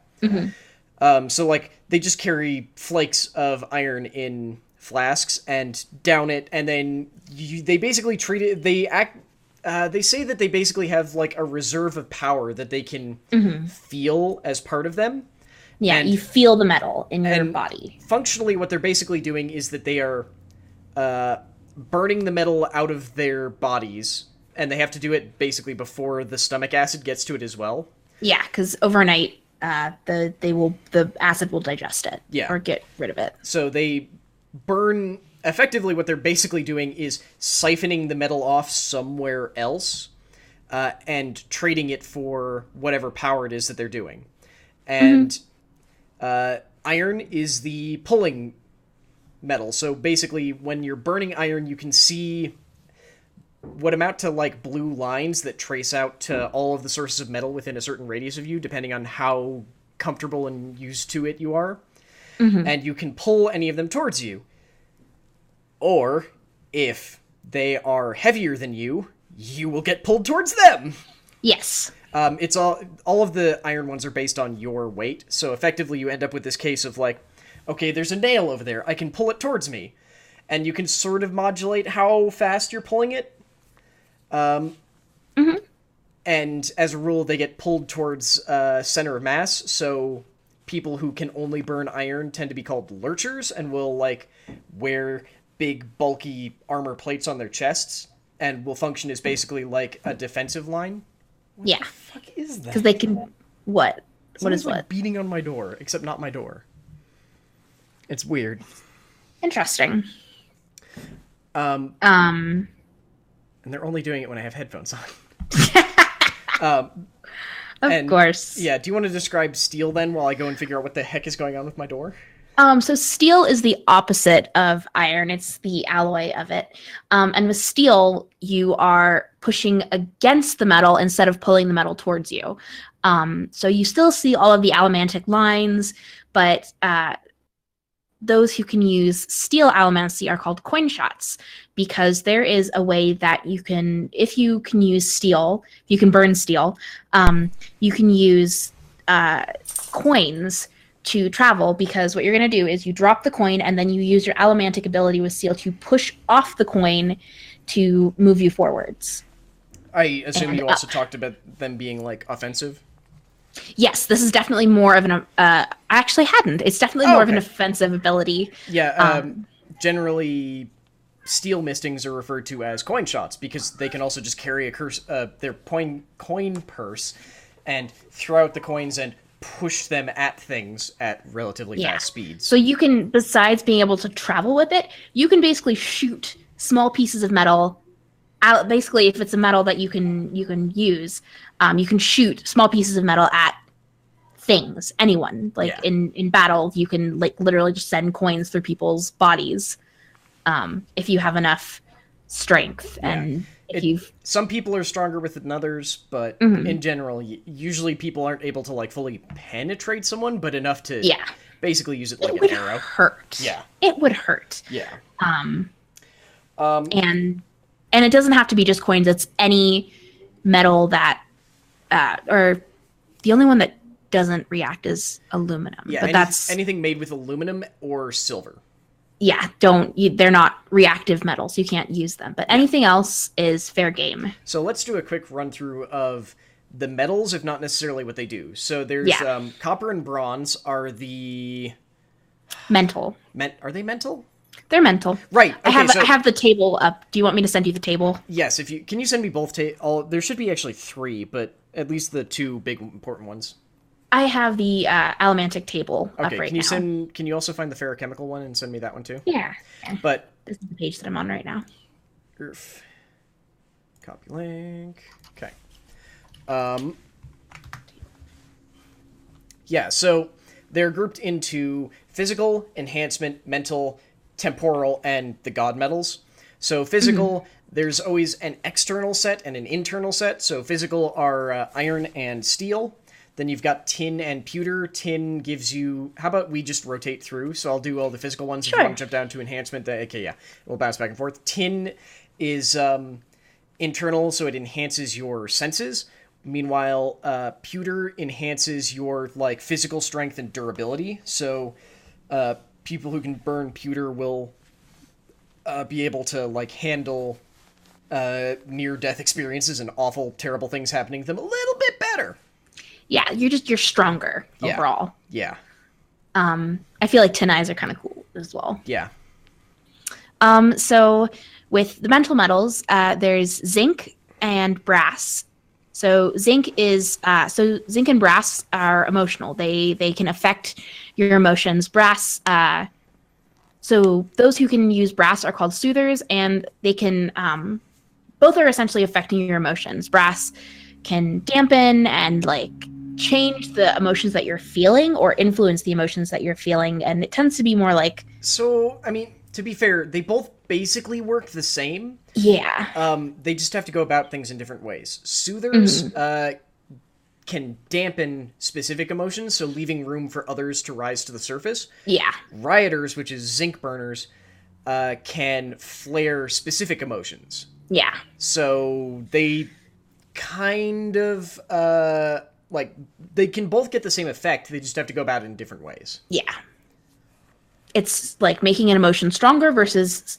So like they just carry flakes of iron in flasks and down it, and then they basically treat it. They say that they basically have like a reserve of power that they can feel as part of them. Yeah, and you feel the metal in your body. Functionally, what they're basically doing is that they are burning the metal out of their bodies, and they have to do it basically before the stomach acid gets to it as well. Yeah, because overnight, the acid will digest it, or get rid of it. So they burn. Effectively, what they're basically doing is siphoning the metal off somewhere else, and trading it for whatever power it is that they're doing. And iron is the pulling metal. So basically, when you're burning iron, you can see what amount to like blue lines that trace out to all of the sources of metal within a certain radius of you, depending on how comfortable and used to it you are. And you can pull any of them towards you. Or, if they are heavier than you, you will get pulled towards them. Yes. It's all of the iron ones are based on your weight. So effectively you end up with this case of like, okay, there's a nail over there. I can pull it towards me. And you can sort of modulate how fast you're pulling it. And as a rule, they get pulled towards center of mass. So people who can only burn iron tend to be called lurchers and will like wear big, bulky armor plates on their chests, and will function as basically like a defensive line. What the fuck is that? Because they can... What? Someone's like beating on my door, except not my door. It's weird. Interesting. And they're only doing it when I have headphones on. Of course. Yeah, do you want to describe steel then while I go and figure out what the heck is going on with my door? So steel is the opposite of iron. It's the alloy of it. And with steel, you are pushing against the metal instead of pulling the metal towards you. So you still see all of the allomantic lines, but those who can use steel allomancy are called coin shots, because there is a way that you can, if you can use steel, you can burn steel, you can use coins to travel, because what you're going to do is you drop the coin and then you use your allomantic ability with steel to push off the coin to move you forwards. I assume you also talked about them being like offensive? Yes, this is definitely more of an I actually hadn't. It's definitely more of an offensive ability. Yeah, generally steel mistings are referred to as coin shots because they can also just carry their coin purse and throw out the coins and push them at things at relatively fast speeds. So you can, besides being able to travel with it, you can basically shoot small pieces of metal out. Basically, if it's a metal that you can use, you can shoot small pieces of metal at things, anyone. Like in battle, you can like literally just send coins through people's bodies if you have enough strength and some people are stronger with it than others, but in general, usually people aren't able to like fully penetrate someone, but enough to basically use it like an arrow. It would hurt. Yeah. And it doesn't have to be just coins. It's any metal that, or the only one that doesn't react is aluminum. Yeah, but that's anything made with aluminum or silver. Yeah, they're not reactive metals. You can't use them. But anything else is fair game. So let's do a quick run through of the metals, if not necessarily what they do. So there's copper and bronze are the mental. Are they mental? They're mental. Right. Okay, I have the table up. Do you want me to send you the table? Yes. Can you send me both there should be actually 3, but at least the 2 big important ones. I have the Allomantic table up right now. Can you also find the ferrochemical one and send me that one too? Yeah. But this is the page that I'm on right now. Copy link. Okay. Yeah, so they're grouped into physical, enhancement, mental, temporal, and the god metals. So physical, there's always an external set and an internal set. So physical are iron and steel. Then you've got tin and pewter. Tin gives you... How about we just rotate through? So I'll do all the physical ones. Sure. If you want to jump down to enhancement, okay, yeah. We'll bounce back and forth. Tin is internal, so it enhances your senses. Meanwhile, pewter enhances your like physical strength and durability. So people who can burn pewter will be able to like handle near-death experiences and awful, terrible things happening to them a little bit better. Yeah, you're stronger overall. Yeah. I feel like tin eyes are kind of cool as well. Yeah. So with the mental metals, there's zinc and brass. So zinc and brass are emotional. They can affect your emotions. Brass. So those who can use brass are called soothers, and they can both are essentially affecting your emotions. Brass can dampen and like change the emotions that you're feeling or influence the emotions that you're feeling, and it tends to be more like... So, I mean, to be fair, they both basically work the same. Yeah. They just have to go about things in different ways. Soothers can dampen specific emotions, so leaving room for others to rise to the surface. Yeah. Rioters, which is zinc burners, can flare specific emotions. Yeah. So they kind of... like, they can both get the same effect, they just have to go about it in different ways. Yeah. It's like making an emotion stronger versus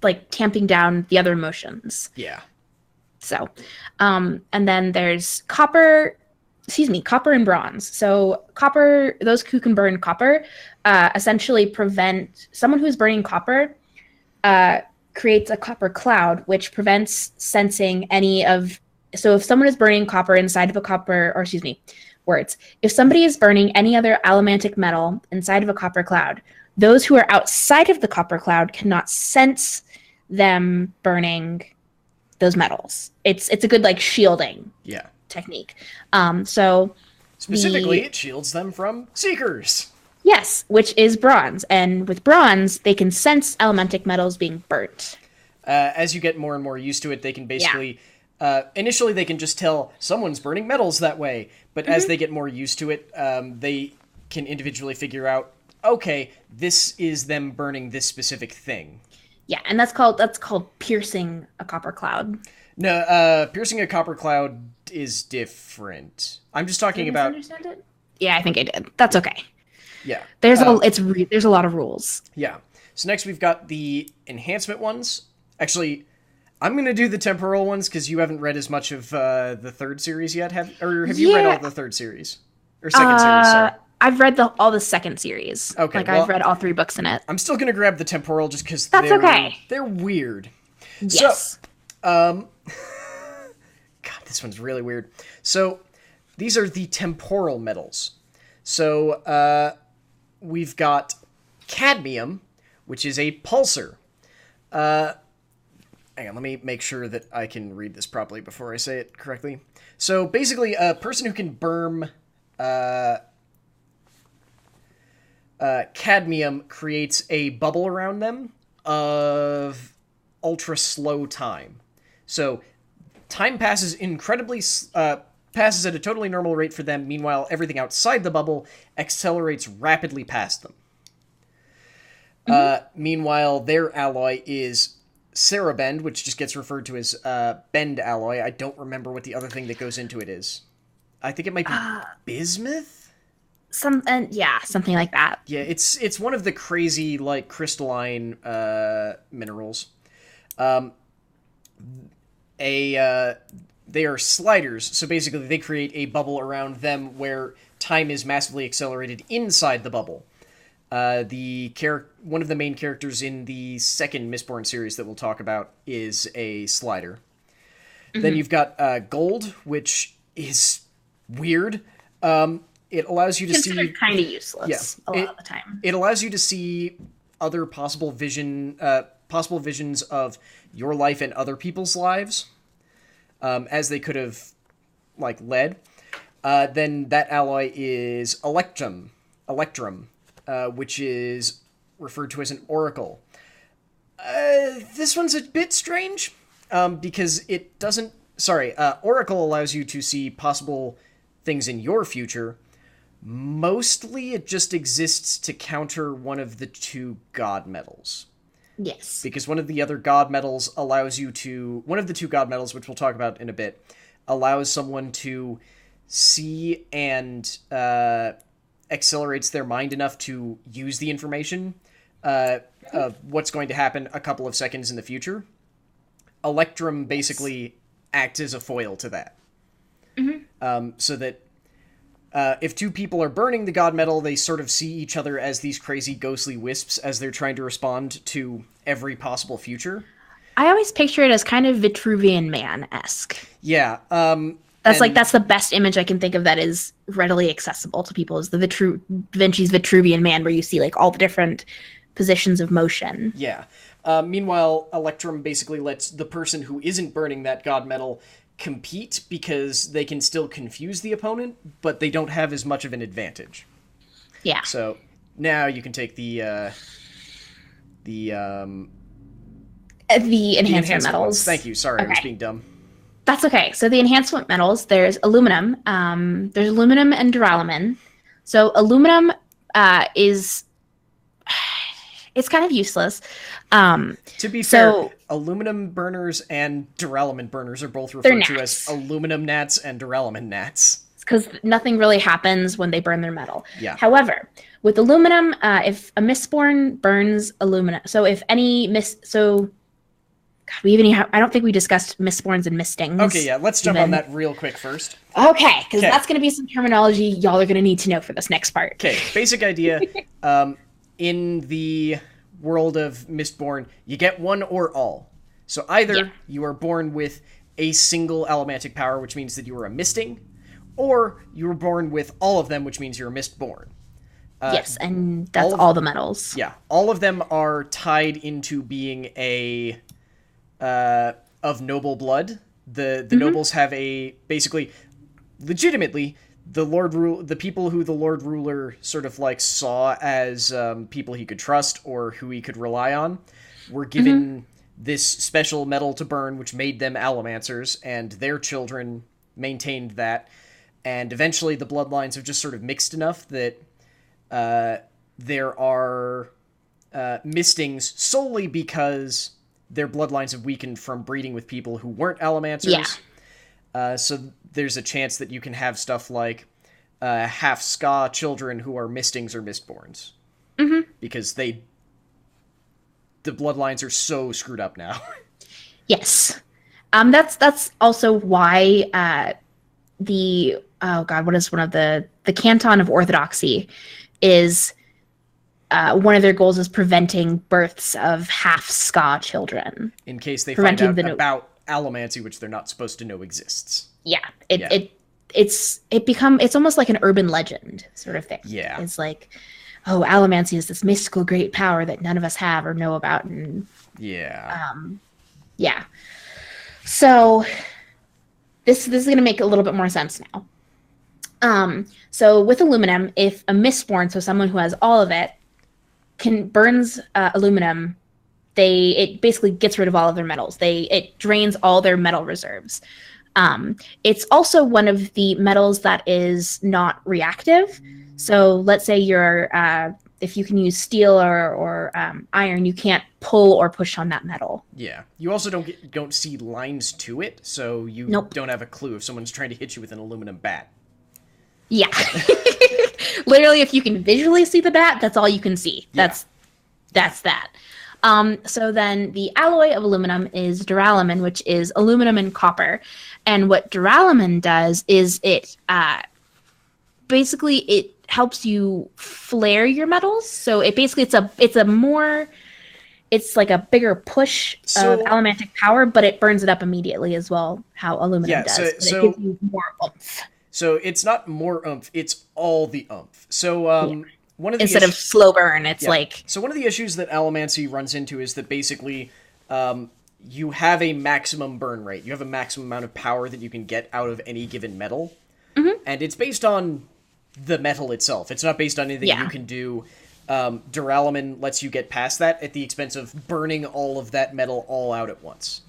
like tamping down the other emotions. Yeah. So, and then there's copper and bronze. So copper, those who can burn copper, essentially prevent someone who's burning copper, creates a copper cloud, which prevents sensing any of... So if someone is burning copper inside of a copper, or excuse me, words. If somebody is burning any other allomantic metal inside of a copper cloud, those who are outside of the copper cloud cannot sense them burning those metals. It's a good like shielding technique. So specifically, it shields them from seekers. Yes, which is bronze. And with bronze, they can sense allomantic metals being burnt. As you get more and more used to it, they can basically... Yeah. Initially, they can just tell someone's burning metals that way, but as they get more used to it, they can individually figure out, okay, this is them burning this specific thing. Yeah, and that's called piercing a copper cloud. No, piercing a copper cloud is different. I'm just talking about... Understand it? Yeah, I think I did. That's okay. Yeah. There's a lot of rules. Yeah. So next we've got the enhancement ones. Actually... I'm going to do the temporal ones because you haven't read as much of the third series yet. Have you read all the third series? Or second series, sorry. I've read all the second series. Okay. I've read all 3 books in it. I'm still going to grab the temporal just because they're weird. Yes. So, God, this one's really weird. So, these are the temporal metals. So, we've got cadmium, which is a pulsar. Hang on, let me make sure that I can read this properly before I say it correctly. So basically, a person who can burn cadmium creates a bubble around them of ultra slow time. So time passes passes at a totally normal rate for them. Meanwhile, everything outside the bubble accelerates rapidly past them. Meanwhile, their alloy is Cerabend, which just gets referred to as bend alloy. I don't remember what the other thing that goes into it is. I think it might be bismuth? Something like that. Yeah, it's one of the crazy, like, crystalline minerals. They are sliders, so basically they create a bubble around them where time is massively accelerated inside the bubble. One of the main characters in the second Mistborn series that we'll talk about is a slider. Then you've got gold, which is weird. It allows you to see kind of useless a lot of the time. It allows you to see other possible visions of your life and other people's lives, as they could have led. Then that alloy is electrum, which is referred to as an oracle. This one's a bit strange, because it doesn't... oracle allows you to see possible things in your future. Mostly it just exists to counter one of the two god metals. Yes. Because one of the other god metals allows you to... One of the two god metals, which we'll talk about in a bit, allows someone to see and accelerates their mind enough to use the information of what's going to happen a couple of seconds in the future. Electrum basically acts as a foil to that. So that if two people are burning the god metal, they sort of see each other as these crazy ghostly wisps as they're trying to respond to every possible future. I always picture it as kind of Vitruvian Man-esque. Yeah. That's the best image I can think of that is readily accessible to people, is the Da Vinci's Vitruvian Man, where you see all the different positions of motion. Yeah. Meanwhile, Electrum basically lets the person who isn't burning that god metal compete because they can still confuse the opponent, but they don't have as much of an advantage. Yeah. So now you can take the enhancement metals. Thank you. Sorry, I was being dumb. That's okay. So the enhancement metals, there's aluminum. There's aluminum and duralumin. So aluminum is... It's kind of useless. To be fair, aluminum burners and duralumin burners are both referred to as aluminum gnats and duralumin gnats. Because nothing really happens when they burn their metal. Yeah. However, with aluminum, if a Mistborn burns aluminum, so if any I don't think we discussed Mistborns and Mistings. Okay, yeah, let's jump on that real quick first. Okay, because that's going to be some terminology y'all are going to need to know for this next part. Okay, basic idea. In the world of Mistborn, you get one or all. So either you are born with a single allomantic power, which means that you are a Misting, or you were born with all of them, which means you're a Mistborn. Yes, and that's all the metals. Yeah, all of them are tied into being of noble blood. The nobles have basically, legitimately, the people who the Lord Ruler sort of saw as people he could trust or who he could rely on were given this special metal to burn, which made them allomancers, and their children maintained that. And eventually the bloodlines have just sort of mixed enough that there are mistings solely because their bloodlines have weakened from breeding with people who weren't allomancers. Yeah. So there's a chance that you can have stuff like half Ska children who are Mistings or Mistborns. Because the bloodlines are so screwed up now. Yes. That's also why what is one of the Canton of Orthodoxy is one of their goals is preventing births of half Ska children. In case they find out about allomancy, which they're not supposed to know exists. Yeah. It's almost like an urban legend sort of thing. Yeah. It's allomancy is this mystical great power that none of us have or know about. And yeah. So this is going to make a little bit more sense now. So with aluminum, if a Mistborn, so someone who has all of it, burns aluminum, it basically gets rid of all of their metals. It drains all their metal reserves. It's also one of the metals that is not reactive. So let's say if you can use steel or iron, you can't pull or push on that metal. Yeah. You also don't see lines to it, so you don't have a clue if someone's trying to hit you with an aluminum bat. Yeah. Literally, if you can visually see the bat, that's all you can see. That's that. So then the alloy of aluminum is duralumin, which is aluminum and copper. And what duralumin does is it helps you flare your metals. So it basically it's like a bigger push of allomantic power, but it burns it up immediately as well, how aluminum does. It gives you more oomph. So it's not more oomph, it's all the oomph. So one of the instead of slow burn, it's like... So one of the issues that Allomancy runs into is that basically you have a maximum burn rate. You have a maximum amount of power that you can get out of any given metal. Mm-hmm. And it's based on the metal itself. It's not based on anything you can do. Duralumin lets you get past that at the expense of burning all of that metal all out at once.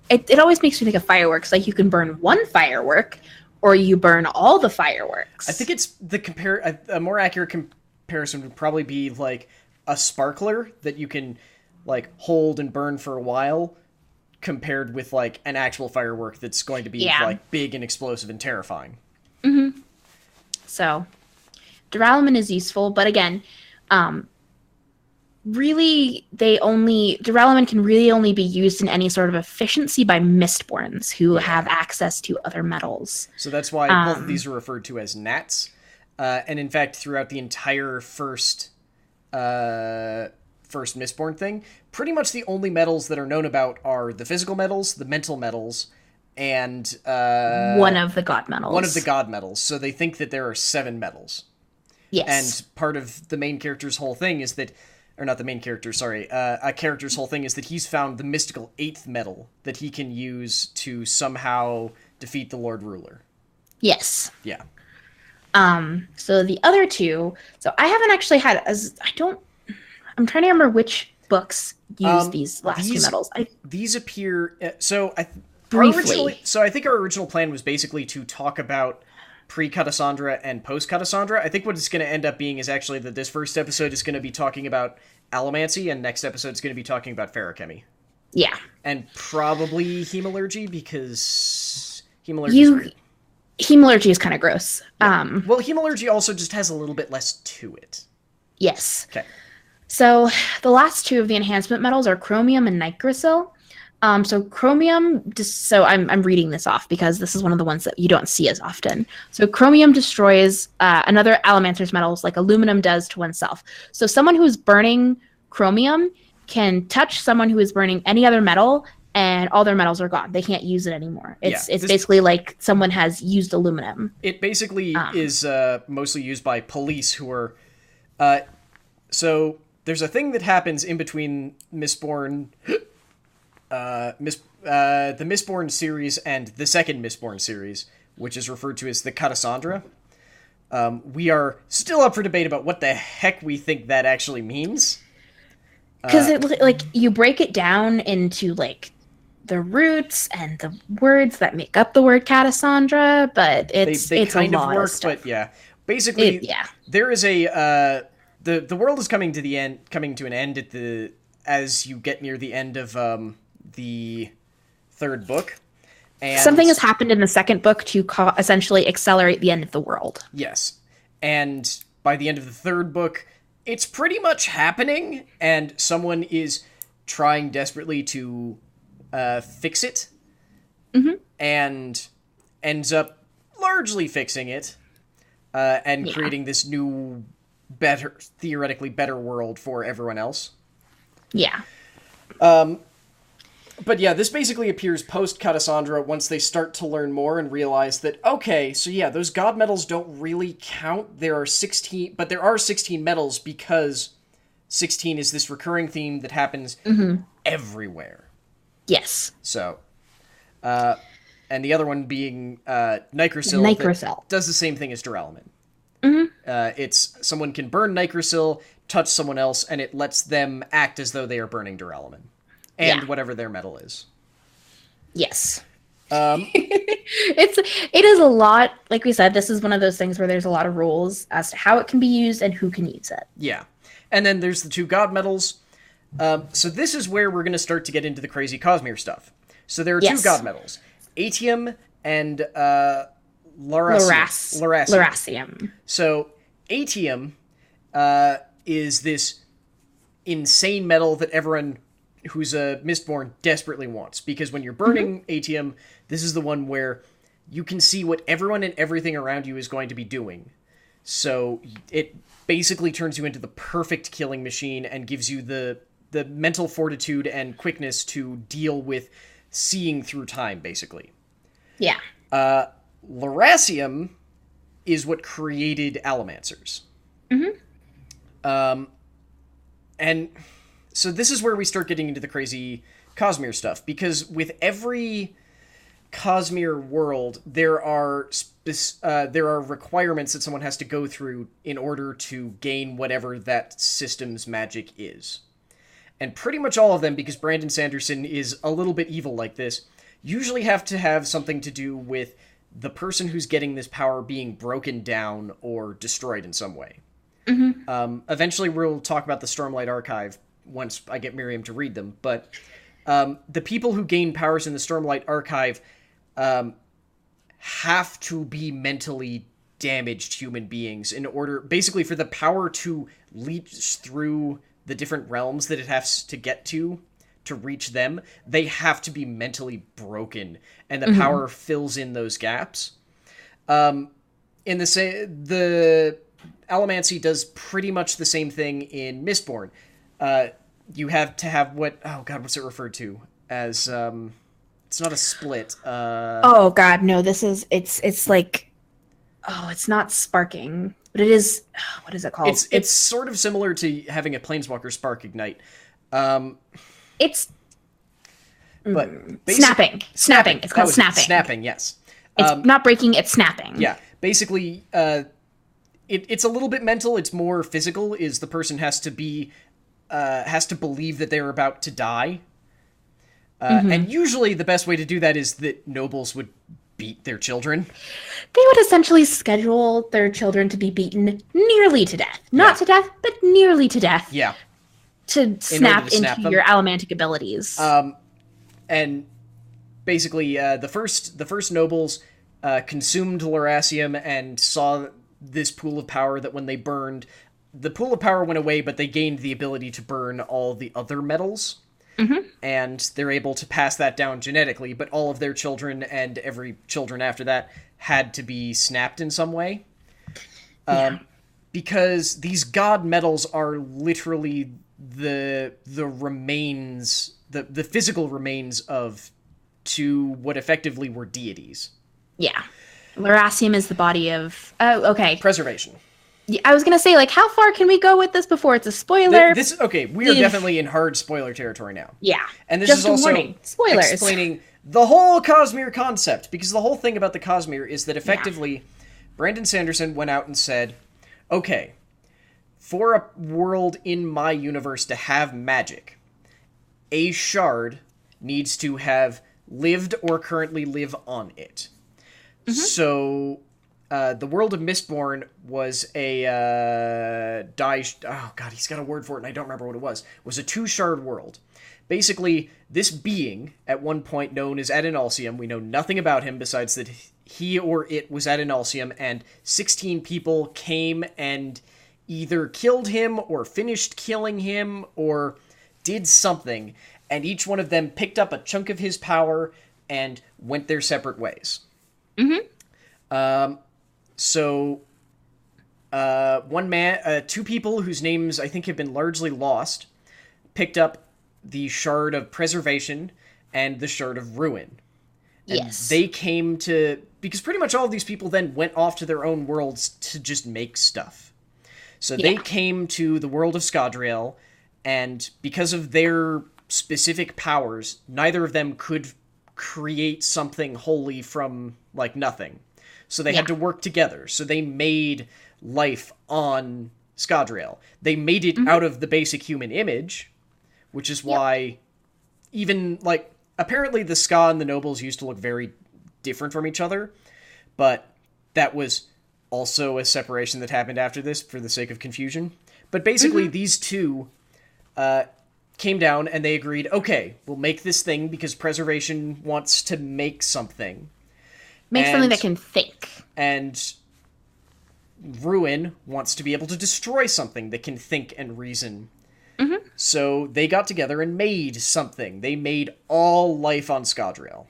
It always makes me think of fireworks. Like, you can burn one firework, or you burn all the fireworks. I think it's a more accurate comparison would probably be like a sparkler that you can like hold and burn for a while, compared with like an actual firework that's going to be like big and explosive and terrifying. Mm-hmm. So, duralumin is useful, but again, really, duralumin can really only be used in any sort of efficiency by Mistborns who have access to other metals. So that's why both of these are referred to as nats. And in fact, throughout the entire first Mistborn thing, pretty much the only metals that are known about are the physical metals, the mental metals, and one of the god metals. One of the god metals. So they think that there are 7 metals. Yes. And part of the main character's whole thing is that, or not the main character, sorry, a character's whole thing is that he's found the mystical 8th metal that he can use to somehow defeat the Lord Ruler. Yes. Yeah. So the other two, so I haven't actually had, I'm trying to remember which books use these last two metals. These appear, briefly. I think our original plan was basically to talk about pre-Cassandra and post-Cassandra. I think what it's going to end up being is actually that this first episode is going to be talking about Allomancy, and next episode is going to be talking about ferrochemy. Yeah. And probably hemalurgy, because hemalurgy is kind of gross. Yeah. Well, hemalurgy also just has a little bit less to it. Yes. Okay. So the last two of the enhancement metals are chromium and nigrosyl. So chromium, so I'm reading this off because this is one of the ones that you don't see as often. So chromium destroys another allomancer's metals like aluminum does to oneself. So someone who is burning chromium can touch someone who is burning any other metal, and all their metals are gone. They can't use it anymore. It's basically like someone has used aluminum. It basically is mostly used by police who are... so there's a thing that happens in between Mistborn... the Mistborn series and the second Mistborn series, which is referred to as the Cassandra. We are still up for debate about what the heck we think that actually means. Because you break it down into like the roots and the words that make up the word Cassandra, but it's kind of work. But yeah, basically, there is a the world is coming to an end as you get near the end of the third book. And something has happened in the second book to essentially accelerate the end of the world. Yes. And by the end of the third book, it's pretty much happening, and someone is trying desperately to fix it, and ends up largely fixing it, and creating this new, theoretically better world for everyone else. Yeah. But yeah, this basically appears post-Cassandra once they start to learn more and realize that, okay, so yeah, those god metals don't really count. There are 16 metals because 16 is this recurring theme that happens everywhere. Yes. So, and the other one being nigrosyl. Nigrosyl. Does the same thing as duralumin. It's someone can burn nigrosyl, touch someone else, and it lets them act as though they are burning duralumin. And whatever their metal is. Yes. It is a lot. Like we said, this is one of those things where there's a lot of rules as to how it can be used and who can use it. Yeah. And then there's the 2 god metals. So this is where we're going to start to get into the crazy Cosmere stuff. So there are 2 god metals. Atium and Lerasium. So atium is this insane metal that everyone who's a Mistborn desperately wants, because when you're burning atium, this is the one where you can see what everyone and everything around you is going to be doing. So it basically turns you into the perfect killing machine and gives you the mental fortitude and quickness to deal with seeing through time, basically. Yeah. Lerasium is what created Allomancers. And so this is where we start getting into the crazy Cosmere stuff, because with every Cosmere world, there are requirements that someone has to go through in order to gain whatever that system's magic is. And pretty much all of them, because Brandon Sanderson is a little bit evil like this, usually have to have something to do with the person who's getting this power being broken down or destroyed in some way. Eventually we'll talk about the Stormlight Archive once I get Miriam to read them, but the people who gain powers in the Stormlight Archive have to be mentally damaged human beings in order, basically, for the power to leach through the different realms that it has to get to reach them. They have to be mentally broken, and the power fills in those gaps. The Allomancy does pretty much the same thing in Mistborn. You have to have what's it referred to as? It's not a split. Oh God, no! It's like, it's not sparking, but it is. What is it called? It's sort of similar to having a planeswalker spark ignite. It's but snapping. It's called snapping. Snapping, yes. It's not breaking. It's snapping. Yeah, basically, it's a little bit mental. It's more physical. Is the person has to believe that they're about to die. And usually the best way to do that is that nobles would beat their children. They would essentially schedule their children to be beaten nearly to death. Not to death, but nearly to death. Yeah. To snap into your allomantic abilities. And basically, the first nobles consumed Lerasium and saw this pool of power that when they burned, the pool of power went away, but they gained the ability to burn all the other metals. And they're able to pass that down genetically, but all of their children and every children after that had to be snapped in some way. Because these god metals are literally the remains, the physical remains of what effectively were deities. Yeah. Lerasium is the body of... Oh, okay. Preservation. I was going to say, like, how far can we go with this before it's a spoiler? We are definitely in hard spoiler territory now. Yeah. And this Just is also warning. Spoilers. Explaining the whole Cosmere concept, because the whole thing about the Cosmere is that effectively Brandon Sanderson went out and said, okay, for a world in my universe to have magic, a shard needs to have lived or currently live on it. So... the world of Mistborn was a he's got a word for it and I don't remember what it was a 2-shard world. Basically, this being, at one point known as Adonalsium, we know nothing about him besides that he or it was Adonalsium, and 16 people came and either killed him or finished killing him or did something, and each one of them picked up a chunk of his power and went their separate ways. So, two people whose names I think have been largely lost, picked up the Shard of Preservation and the Shard of Ruin. And they came because pretty much all of these people then went off to their own worlds to just make stuff. So they came to the world of Scadrial, and because of their specific powers, neither of them could create something wholly from, like, nothing. So they had to work together. So they made life on Scadrial. They made it out of the basic human image, which is why even, like, apparently the Ska and the nobles used to look very different from each other, but that was also a separation that happened after this for the sake of confusion. But basically these two came down and they agreed, okay, we'll make this thing because Preservation wants to make something. Make something that can think. And Ruin wants to be able to destroy something that can think and reason. So they got together and made something. They made all life on Scadrial.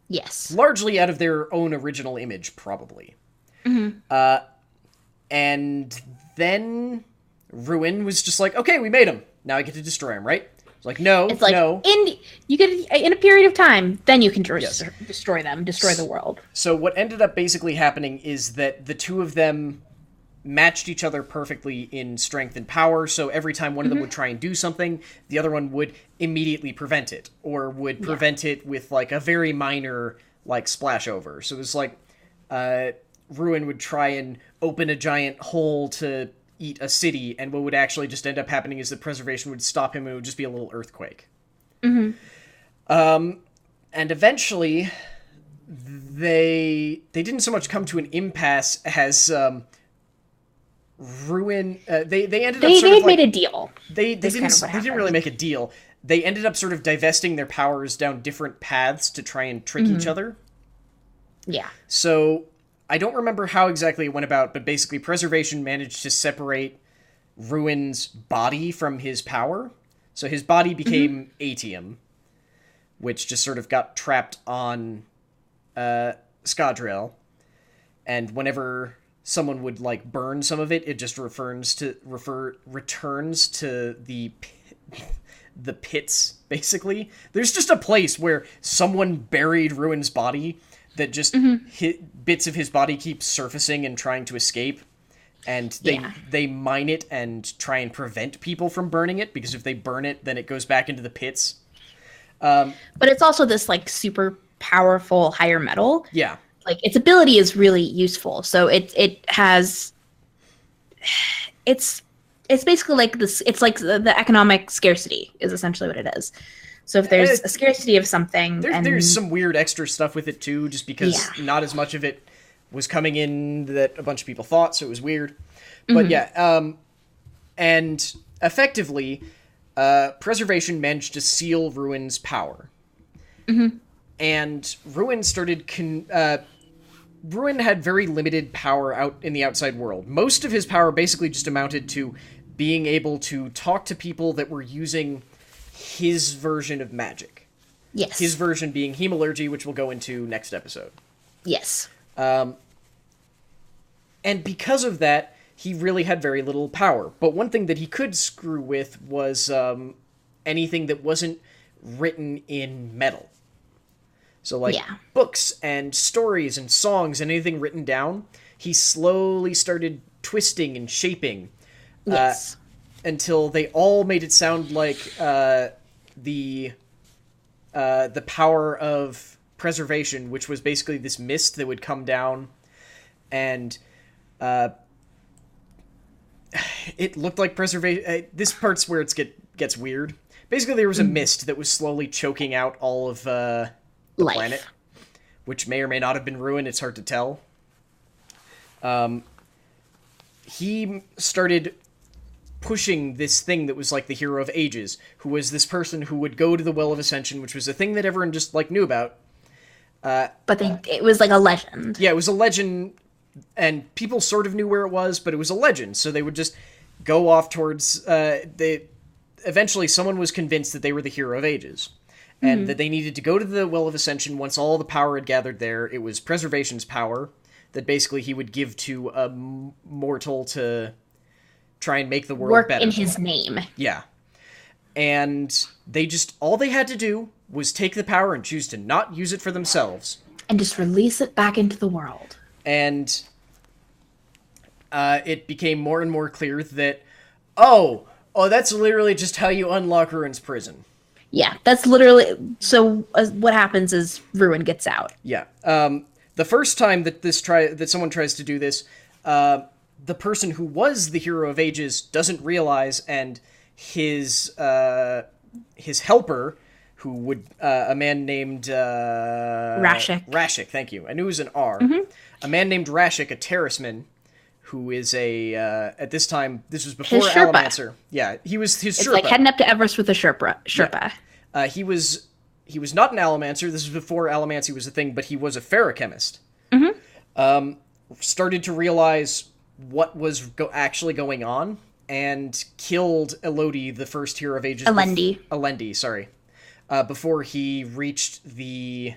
Yes. Largely out of their own original image, probably. And then Ruin was just like, okay, we made him. Now I get to destroy him, right? It's like, no, It's like, no. you get in a period of time, then you can destroy them, destroy the world. So what ended up basically happening is that the two of them matched each other perfectly in strength and power, so every time one of them would try and do something, the other one would immediately prevent it, or would prevent it with, like, a very minor, like, splash over. So it was like, Ruin would try and open a giant hole to eat a city, and what would actually just end up happening is that Preservation would stop him, and it would just be a little earthquake. And eventually, they didn't so much come to an impasse as, Ruin, they ended up sort of made a deal. They didn't really make a deal. They ended up sort of divesting their powers down different paths to try and trick each other. Yeah. So, I don't remember how exactly it went about, but basically Preservation managed to separate Ruin's body from his power. So his body became Atium, which just sort of got trapped on Scadrial. And whenever someone would, like, burn some of it, it just returns to the pits, basically. There's just a place where someone buried Ruin's body that just bits of his body keep surfacing and trying to escape. And they mine it and try and prevent people from burning it, because if they burn it, then it goes back into the pits. But it's also this, like, super powerful higher metal. Yeah. Like, its ability is really useful. So it has... It's basically like this... It's like the economic scarcity is essentially what it is. So if there's a scarcity of something... There's some weird extra stuff with it, too, just because not as much of it was coming in that a bunch of people thought, so it was weird. But and effectively, Preservation managed to seal Ruin's power. And Ruin started... Ruin had very limited power out in the outside world. Most of his power basically just amounted to being able to talk to people that were using his version of magic. Yes. His version being hemalurgy, which we'll go into next episode. Yes. And because of that, he really had very little power. But one thing that he could screw with was anything that wasn't written in metal. So, like, books and stories and songs and anything written down, he slowly started twisting and shaping. Yes. Until they all made it sound like the power of Preservation, which was basically this mist that would come down, and it looked like Preservation. This part's where it gets weird. Basically, there was a mist that was slowly choking out all of the planet, which may or may not have been Ruin. It's hard to tell. He started pushing this thing that was like the Hero of Ages, who was this person who would go to the Well of Ascension, which was a thing that everyone just, like, knew about. But it was like a legend. Yeah, it was a legend, and people sort of knew where it was, but it was a legend, so they would just go off towards... Eventually, someone was convinced that they were the Hero of Ages, and that they needed to go to the Well of Ascension once all the power had gathered there. It was Preservation's power that basically he would give to a mortal to try and make the world better. Work in his name. Yeah. And all they had to do was take the power and choose to not use it for themselves. And just release it back into the world. And it became more and more clear that, oh, that's literally just how you unlock Ruin's prison. Yeah, that's literally... So what happens is Ruin gets out. Yeah. The first time that someone tries to do this, the person who was the Hero of Ages doesn't realize, and his helper, who would a man named Rashik. Rashik, thank you. I knew it was an R. A man named Rashik, a terraceman, who is at this time, this was before Allomancer. Yeah, he was his Sherpa. It's like heading up to Everest with a Sherpa. Yeah. He was not an Allomancer. This was before Allomancy was a thing, but he was a ferrochemist. Started to realize what was actually going on, and killed Elodie, the first Hero of Ages. Alendi, sorry. Before he reached the...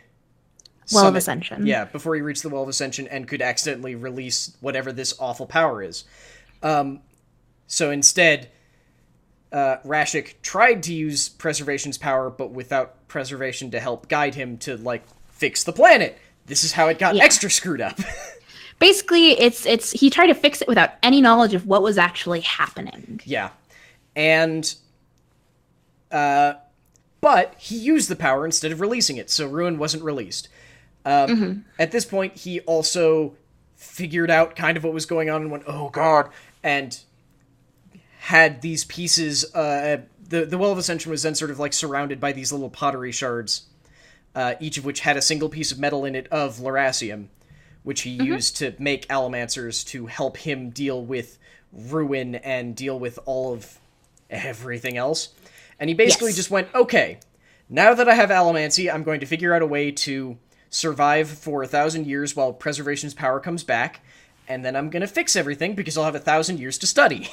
Well of Ascension. Yeah, before he reached the Well of Ascension and could accidentally release whatever this awful power is. So instead, Rashik tried to use Preservation's power, but without Preservation to help guide him to, like, fix the planet. This is how it got extra screwed up. Basically, it's he tried to fix it without any knowledge of what was actually happening. Yeah. And, but he used the power instead of releasing it, so Ruin wasn't released. At this point, he also figured out kind of what was going on and went, oh god, and had these pieces, the Well of Ascension was then sort of like surrounded by these little pottery shards, each of which had a single piece of metal in it of Lerasium, which he used to make Allomancers to help him deal with Ruin and deal with all of everything else. And he basically just went, okay, now that I have Allomancy, I'm going to figure out a way to survive for 1,000 years while Preservation's power comes back, and then I'm going to fix everything because I'll have 1,000 years to study.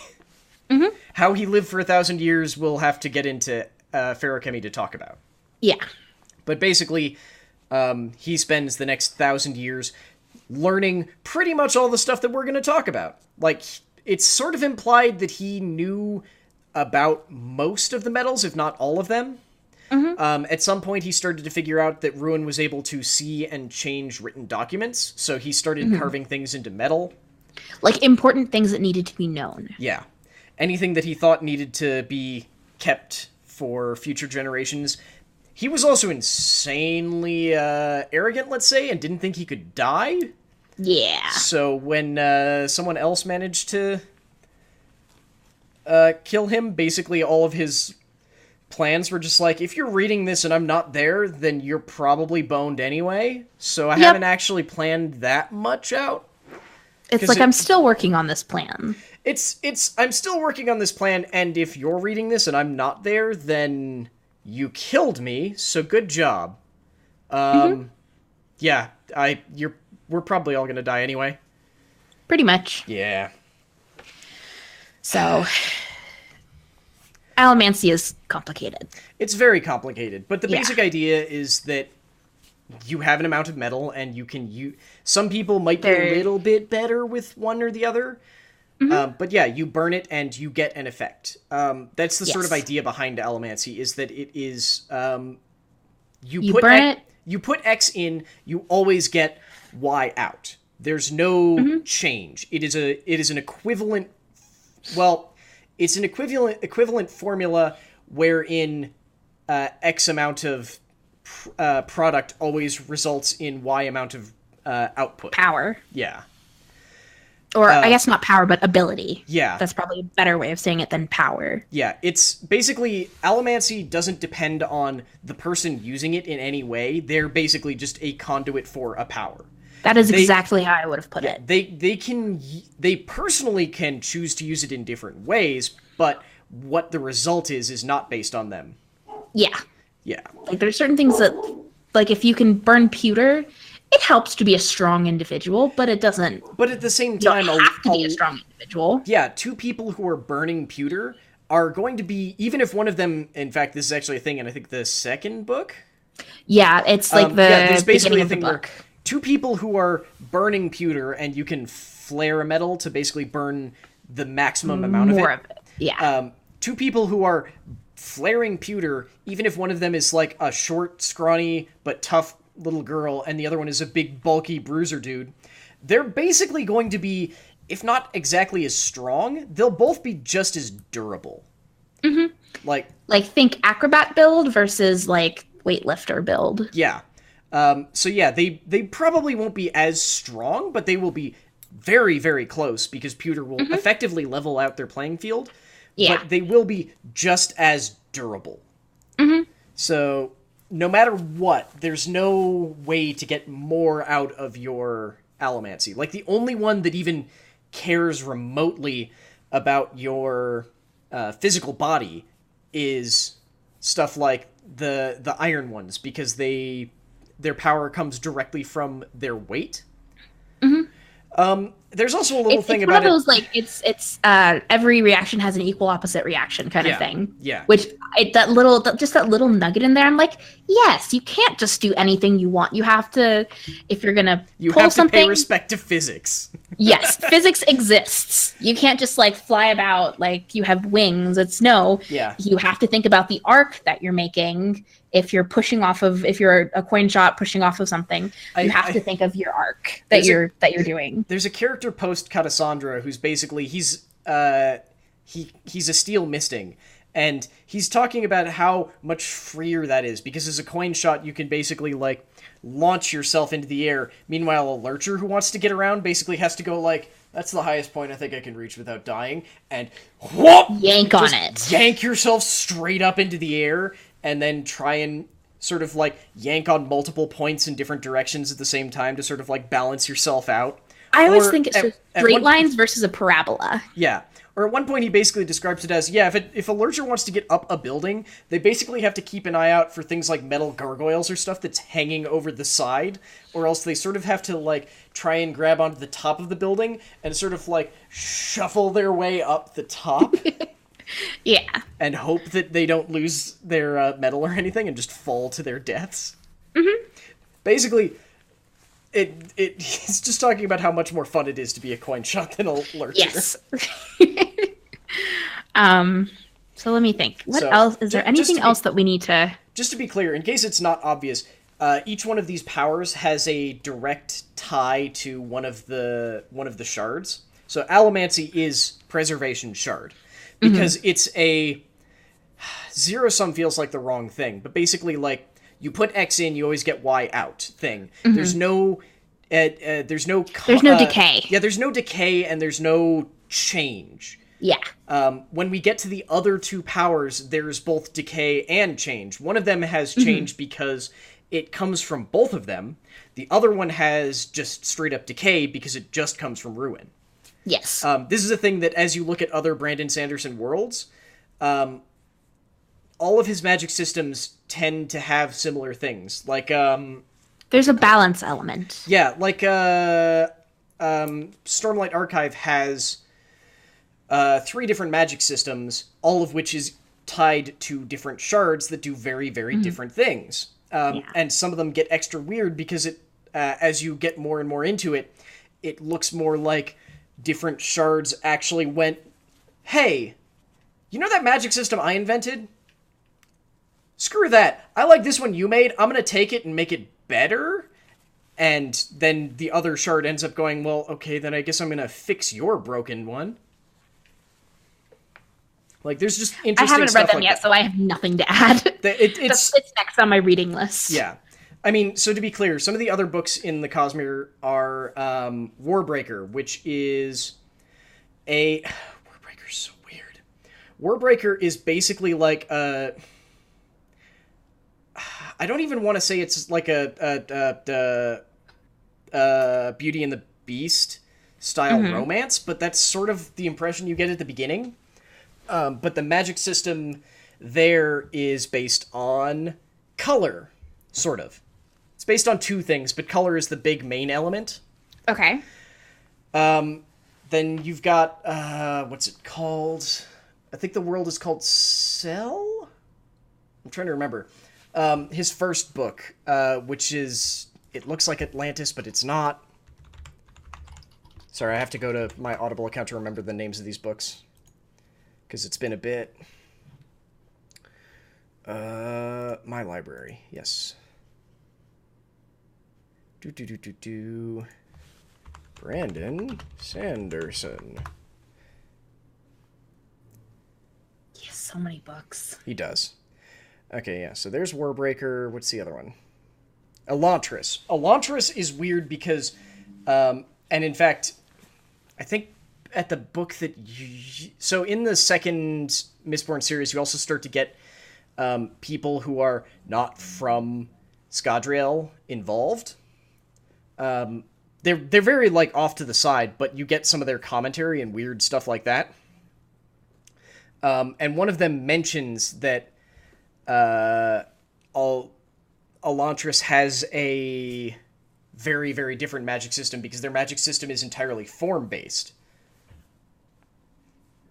How he lived for 1,000 years we'll have to get into Feruchemy to talk about. Yeah. But basically, he spends the next 1,000 years learning pretty much all the stuff that we're going to talk about. Like, it's sort of implied that he knew about most of the metals, if not all of them. At some point, he started to figure out that Ruin was able to see and change written documents, so he started carving things into metal. Like, important things that needed to be known. Yeah. Anything that he thought needed to be kept for future generations. He was also insanely arrogant, let's say, and didn't think he could die. Yeah. So when someone else managed to kill him, basically all of his plans were just like, if you're reading this and I'm not there, then you're probably boned anyway. So I haven't actually planned that much out. It's like, I'm still working on this plan. I'm still working on this plan, and if you're reading this and I'm not there, then you killed me, so good job. Yeah, we're probably all gonna die anyway. Pretty much. Yeah. So, Allomancy is complicated. It's very complicated, but the basic idea is that you have an amount of metal, and you can use... Some people might be a little bit better with one or the other, but yeah, you burn it and you get an effect. That's the sort of idea behind Allomancy, is that it is... you put X in, you always get Y out. There's no change. It is an equivalent... Well, it's an equivalent formula wherein X amount of product always results in Y amount of output. Power. Yeah. Or I guess not power, but ability. Yeah. That's probably a better way of saying it than power. Yeah, it's basically, Allomancy doesn't depend on the person using it in any way. They're basically just a conduit for a power. That is exactly how I would have put it. They personally can choose to use it in different ways, but what the result is not based on them. Yeah. Yeah. Like, there's certain things that, like, if you can burn pewter, it helps to be a strong individual, but it doesn't... But at the same time... You don't have to be a strong individual. Yeah, two people who are burning pewter are going to be... Even if one of them... In fact, this is actually a thing in, I think, the second book? Yeah, it's like there's basically beginning of the book. Where two people who are burning pewter, and you can flare a metal to basically burn the maximum amount of it. More of it, yeah. Two people who are flaring pewter, even if one of them is like a short, scrawny, but tough little girl, and the other one is a big, bulky bruiser dude, they're basically going to be, if not exactly as strong, they'll both be just as durable. Like think acrobat build versus like weightlifter build. Yeah. So yeah, they probably won't be as strong, but they will be very, very close, because pewter will effectively level out their playing field. Yeah. But they will be just as durable. So no matter what, there's no way to get more out of your Allomancy. Like, the only one that even cares remotely about your physical body is stuff like the iron ones, because their power comes directly from their weight. There's also a little thing it's about one of those like it's every reaction has an equal opposite reaction kind of thing. Yeah. Which that little nugget in there, I'm like, yes, you can't just do anything you want. You have to, if you're gonna pull have to something, pay respect to physics. Yes, physics exists. You can't just like fly about like you have wings. It's no. Yeah. You have to think about the arc that you're making. If you're a coin shot pushing off of something, you have to think of your arc that you're doing. There's a character post Catasandra who's basically he's a steel misting, and he's talking about how much freer that is, because as a coin shot you can basically like launch yourself into the air. Meanwhile, a lurcher who wants to get around basically has to go like, that's the highest point I think I can reach without dying, and whoop, yank on it. Yank yourself straight up into the air, and then try and sort of like yank on multiple points in different directions at the same time to sort of like balance yourself out. I always think it's just straight lines versus a parabola. Yeah. Or at one point he basically describes it as, if a lurcher wants to get up a building, they basically have to keep an eye out for things like metal gargoyles or stuff that's hanging over the side, or else they sort of have to like try and grab onto the top of the building and sort of like shuffle their way up the top. Yeah. And hope that they don't lose their metal or anything and just fall to their deaths. Mm-hmm. Basically, he's just talking about how much more fun it is to be a coin shot than a lurcher. Yes. So let me think. What else? Is there anything else that we need to... Just to be clear, in case it's not obvious, each one of these powers has a direct tie to one of the shards. So Allomancy is Preservation Shard. Because it's a... Zero-sum feels like the wrong thing, but basically, like, you put X in, you always get Y out thing. Mm-hmm. There's no decay. Yeah, there's no decay, and there's no change. Yeah. When we get to the other two powers, there's both decay and change. One of them has change because it comes from both of them. The other one has just straight-up decay because it just comes from ruin. Yes. This is a thing that, as you look at other Brandon Sanderson worlds, all of his magic systems tend to have similar things. Like, there's a balance element. Yeah, like, Stormlight Archive has 3 different magic systems, all of which is tied to different shards that do very, very different things. And some of them get extra weird because as you get more and more into it, it looks more like different shards actually went, hey, you know that magic system I invented? Screw that. I like this one you made. I'm going to take it and make it better. And then the other shard ends up going, well, okay, then I guess I'm going to fix your broken one. Like, there's just interesting stuff. I haven't read them yet, so I have nothing to add. It's next on my reading list. Yeah. I mean, so to be clear, some of the other books in the Cosmere are Warbreaker, which is a... Warbreaker's so weird. Warbreaker is basically like a... I don't even want to say it's like a Beauty and the Beast style romance, but that's sort of the impression you get at the beginning. But the magic system there is based on color, sort of. It's based on 2 things, but color is the big main element. Okay. Then you've got, what's it called? I think the world is called Cell? I'm trying to remember. His first book, which is, it looks like Atlantis, but it's not. Sorry, I have to go to my Audible account to remember the names of these books. Because it's been a bit. My library, yes. Brandon Sanderson. He has so many books. He does. Okay, yeah, so there's Warbreaker. What's the other one? Elantris. Elantris is weird because, and in fact, I think at the book that so in the second Mistborn series, you also start to get people who are not from Scadrial involved. They're very, like, off to the side, but you get some of their commentary and weird stuff like that. And one of them mentions that Elantris has a very, very different magic system because their magic system is entirely form-based.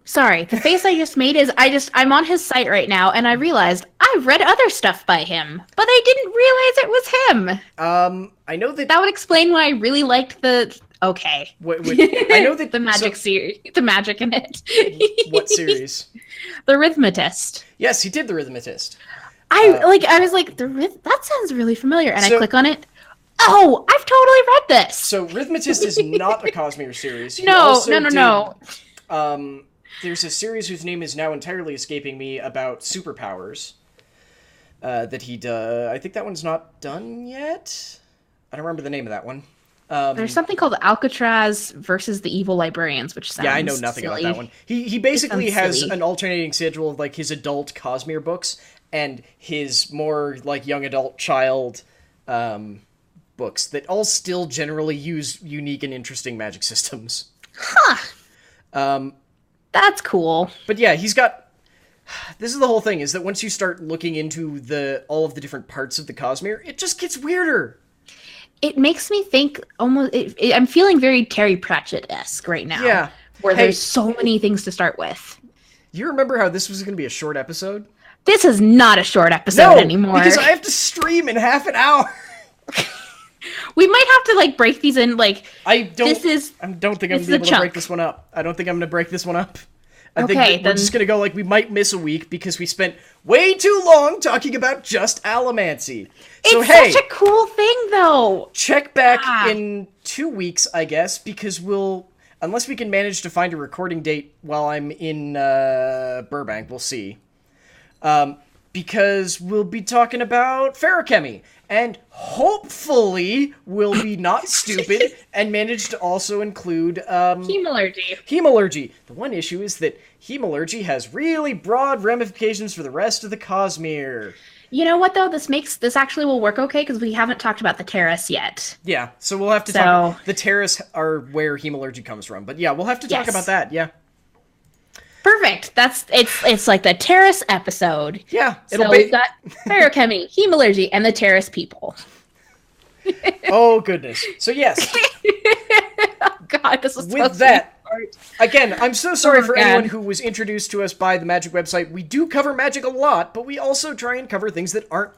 Sorry, the face I just made is I'm on his site right now, and I realized I've read other stuff by him, but I didn't realize it was him. I know that would explain why I really liked the. Okay, I know that the magic series, the magic in it. What series? The Rhythmatist. Yes, he did the Rhythmatist. I was like, that sounds really familiar, and I click on it. Oh, I've totally read this. So Rhythmatist is not a Cosmere series. No. There's a series whose name is now entirely escaping me about superpowers. That he I think that one's not done yet. I don't remember the name of that one. There's something called Alcatraz versus the Evil Librarians, which sounds I know nothing silly. about that one. He basically has silly. an alternating schedule of like his adult Cosmere books and his more like young adult child books that all still generally use unique and interesting magic systems. Huh. That's cool. But yeah, he's got... This is the whole thing, is that once you start looking into all of the different parts of the Cosmere, it just gets weirder. It makes me think almost... I'm feeling very Terry Pratchett-esque right now. Yeah. Where there's so many things to start with. You remember how this was going to be a short episode? This is not a short episode anymore. Because I have to stream in half an hour. We might have to, like, break these in, like... I don't think I'm going to be able to break this one up. I don't think I'm going to break this one up. I think that we're just going to go, like, we might miss a week because we spent way too long talking about just Allomancy. So, it's such a cool thing, though. Check back in 2 weeks, I guess, because unless we can manage to find a recording date while I'm in Burbank, we'll see. Because we'll be talking about ferrochemy. And hopefully we'll be not stupid and manage to also include... Hemalurgy. Hemalurgy. The one issue is that hemalurgy has really broad ramifications for the rest of the Cosmere. You know what, though? This actually will work okay, because we haven't talked about the Terrace yet. Yeah, so we'll have to talk... The Terrace are where hemalurgy comes from. But yeah, we'll have to talk about that, yeah. Perfect. It's like the Terrace episode. Yeah, we've got ferrochemy, hemalurgy, and the Terrace people. Oh goodness. So yes. Oh God, this is with that. Again, I'm so sorry for anyone who was introduced to us by the Magic website. We do cover Magic a lot, but we also try and cover things that aren't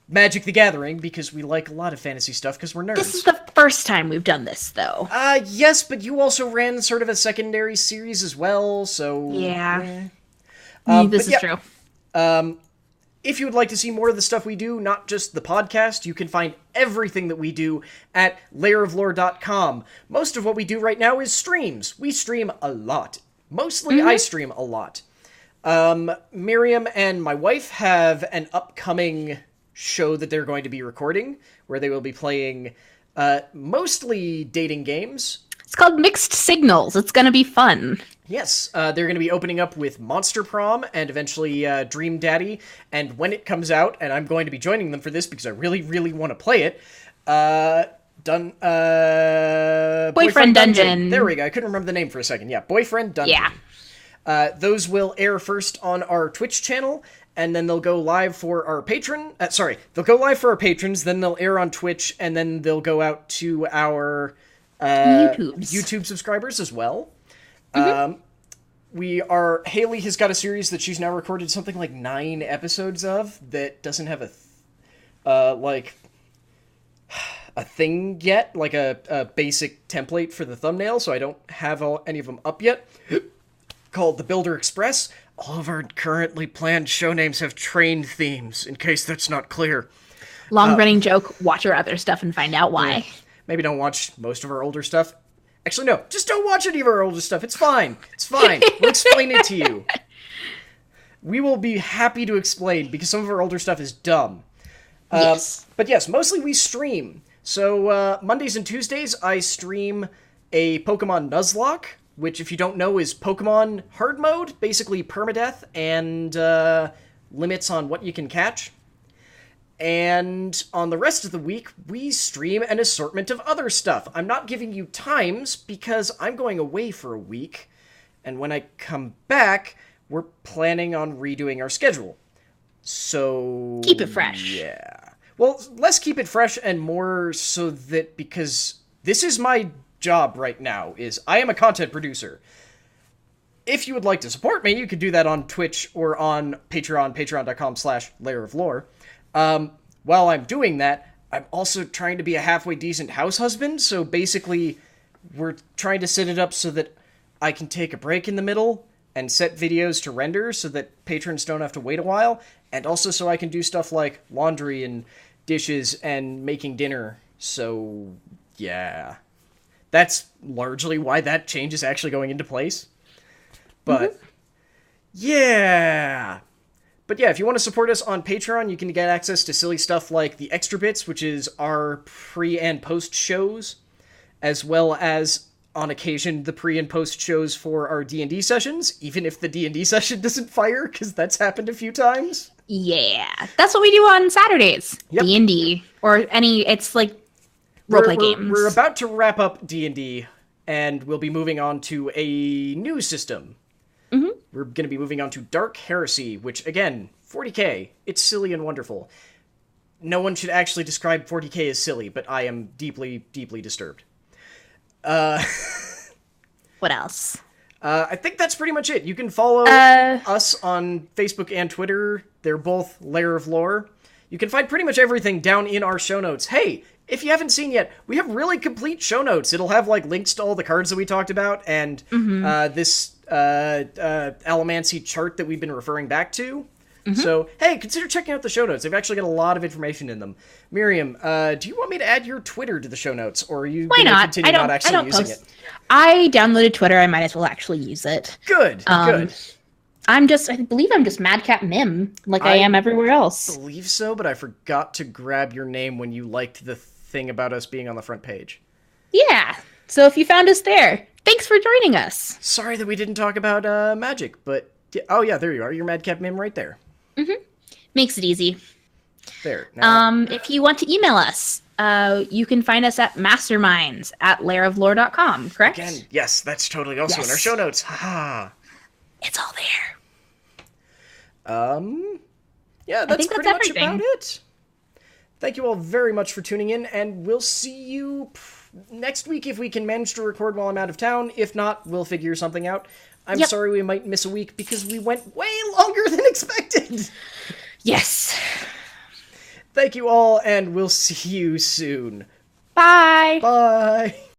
Magic the Gathering, because we like a lot of fantasy stuff, because we're nerds. This is the first time we've done this, though. Yes, but you also ran sort of a secondary series as well, so... Yeah. This is true. If you would like to see more of the stuff we do, not just the podcast, you can find everything that we do at lairoflore.com. Most of what we do right now is streams. We stream a lot. Mostly I stream a lot. Miriam and my wife have an upcoming show that they're going to be recording, where they will be playing mostly dating games. It's called Mixed Signals. It's going to be fun. Yes, they're going to be opening up with Monster Prom and eventually Dream Daddy, and when it comes out, and I'm going to be joining them for this because I really, really want to play it, Boyfriend Dungeon. There we go. I couldn't remember the name for a second. Yeah, Boyfriend Dungeon. Yeah. Those will air first on our Twitch channel, and then they'll go live for our they'll go live for our patrons, then they'll air on Twitch, and then they'll go out to our YouTube subscribers as well. Haley has got a series that she's now recorded something like 9 episodes of that doesn't have a thing yet, like a basic template for the thumbnail, so I don't have any of them up yet, called The Builder Express. All of our currently planned show names have train themes, in case that's not clear. Long-running joke, watch our other stuff and find out why. Yeah. Maybe don't watch most of our older stuff. Actually, no, just don't watch any of our older stuff. It's fine. It's fine. We'll explain it to you. We will be happy to explain, because some of our older stuff is dumb. Yes. But yes, mostly we stream. So, Mondays and Tuesdays, I stream a Pokemon Nuzlocke, which, if you don't know, is Pokemon hard mode, basically permadeath, and limits on what you can catch. And on the rest of the week, we stream an assortment of other stuff. I'm not giving you times, because I'm going away for a week, and when I come back, we're planning on redoing our schedule. So... keep it fresh. Yeah. Well, less keep it fresh and more so that, because this is my job right now, is I am a content producer. If you would like to support me, you could do that on Twitch or on Patreon, patreon.com/layeroflore. While I'm doing that, I'm also trying to be a halfway decent house husband, so basically we're trying to set it up so that I can take a break in the middle and set videos to render so that patrons don't have to wait a while, and also so I can do stuff like laundry and dishes and making dinner. So, yeah. That's largely why that change is actually going into place. But, yeah. But yeah, if you want to support us on Patreon, you can get access to silly stuff like the Extra Bits, which is our pre- and post shows, as well as, on occasion, the pre- and post shows for our D&D sessions, even if the D&D session doesn't fire, because that's happened a few times. Yeah, that's what we do on Saturdays. Yep. D&D, or it's like roleplay games. We're about to wrap up D&D, and we'll be moving on to a new system. We're going to be moving on to Dark Heresy, which, again, 40k. It's silly and wonderful. No one should actually describe 40k as silly, but I am deeply, deeply disturbed. What else? I think that's pretty much it. You can follow us on Facebook and Twitter. They're both Lair of Lore. You can find pretty much everything down in our show notes. Hey, if you haven't seen yet, we have really complete show notes. It'll have like links to all the cards that we talked about and this Allomancy chart that we've been referring back to. So, hey, consider checking out the show notes. They've actually got a lot of information in them. Miriam, do you want me to add your Twitter to the show notes, or are you going to continue not actually using it? I downloaded Twitter. I might as well actually use it. Good, good. I believe I'm just Madcap Mim, like I am everywhere else. I believe so, but I forgot to grab your name when you liked the thing about us being on the front page. Yeah, so if you found us there, thanks for joining us. Sorry that we didn't talk about magic, but... Oh yeah, there you are. You're Madcap Mim right there. Makes it easy. There. Now. If you want to email us, you can find us at masterminds@lairoflore.com, correct? Again, yes, that's totally also in our show notes. Haha. It's all there. Yeah, that's pretty much about it. Thank you all very much for tuning in, and we'll see you next week if we can manage to record while I'm out of town. If not, we'll figure something out. I'm sorry we might miss a week because we went way longer than expected. Yes. Thank you all, and we'll see you soon. Bye. Bye.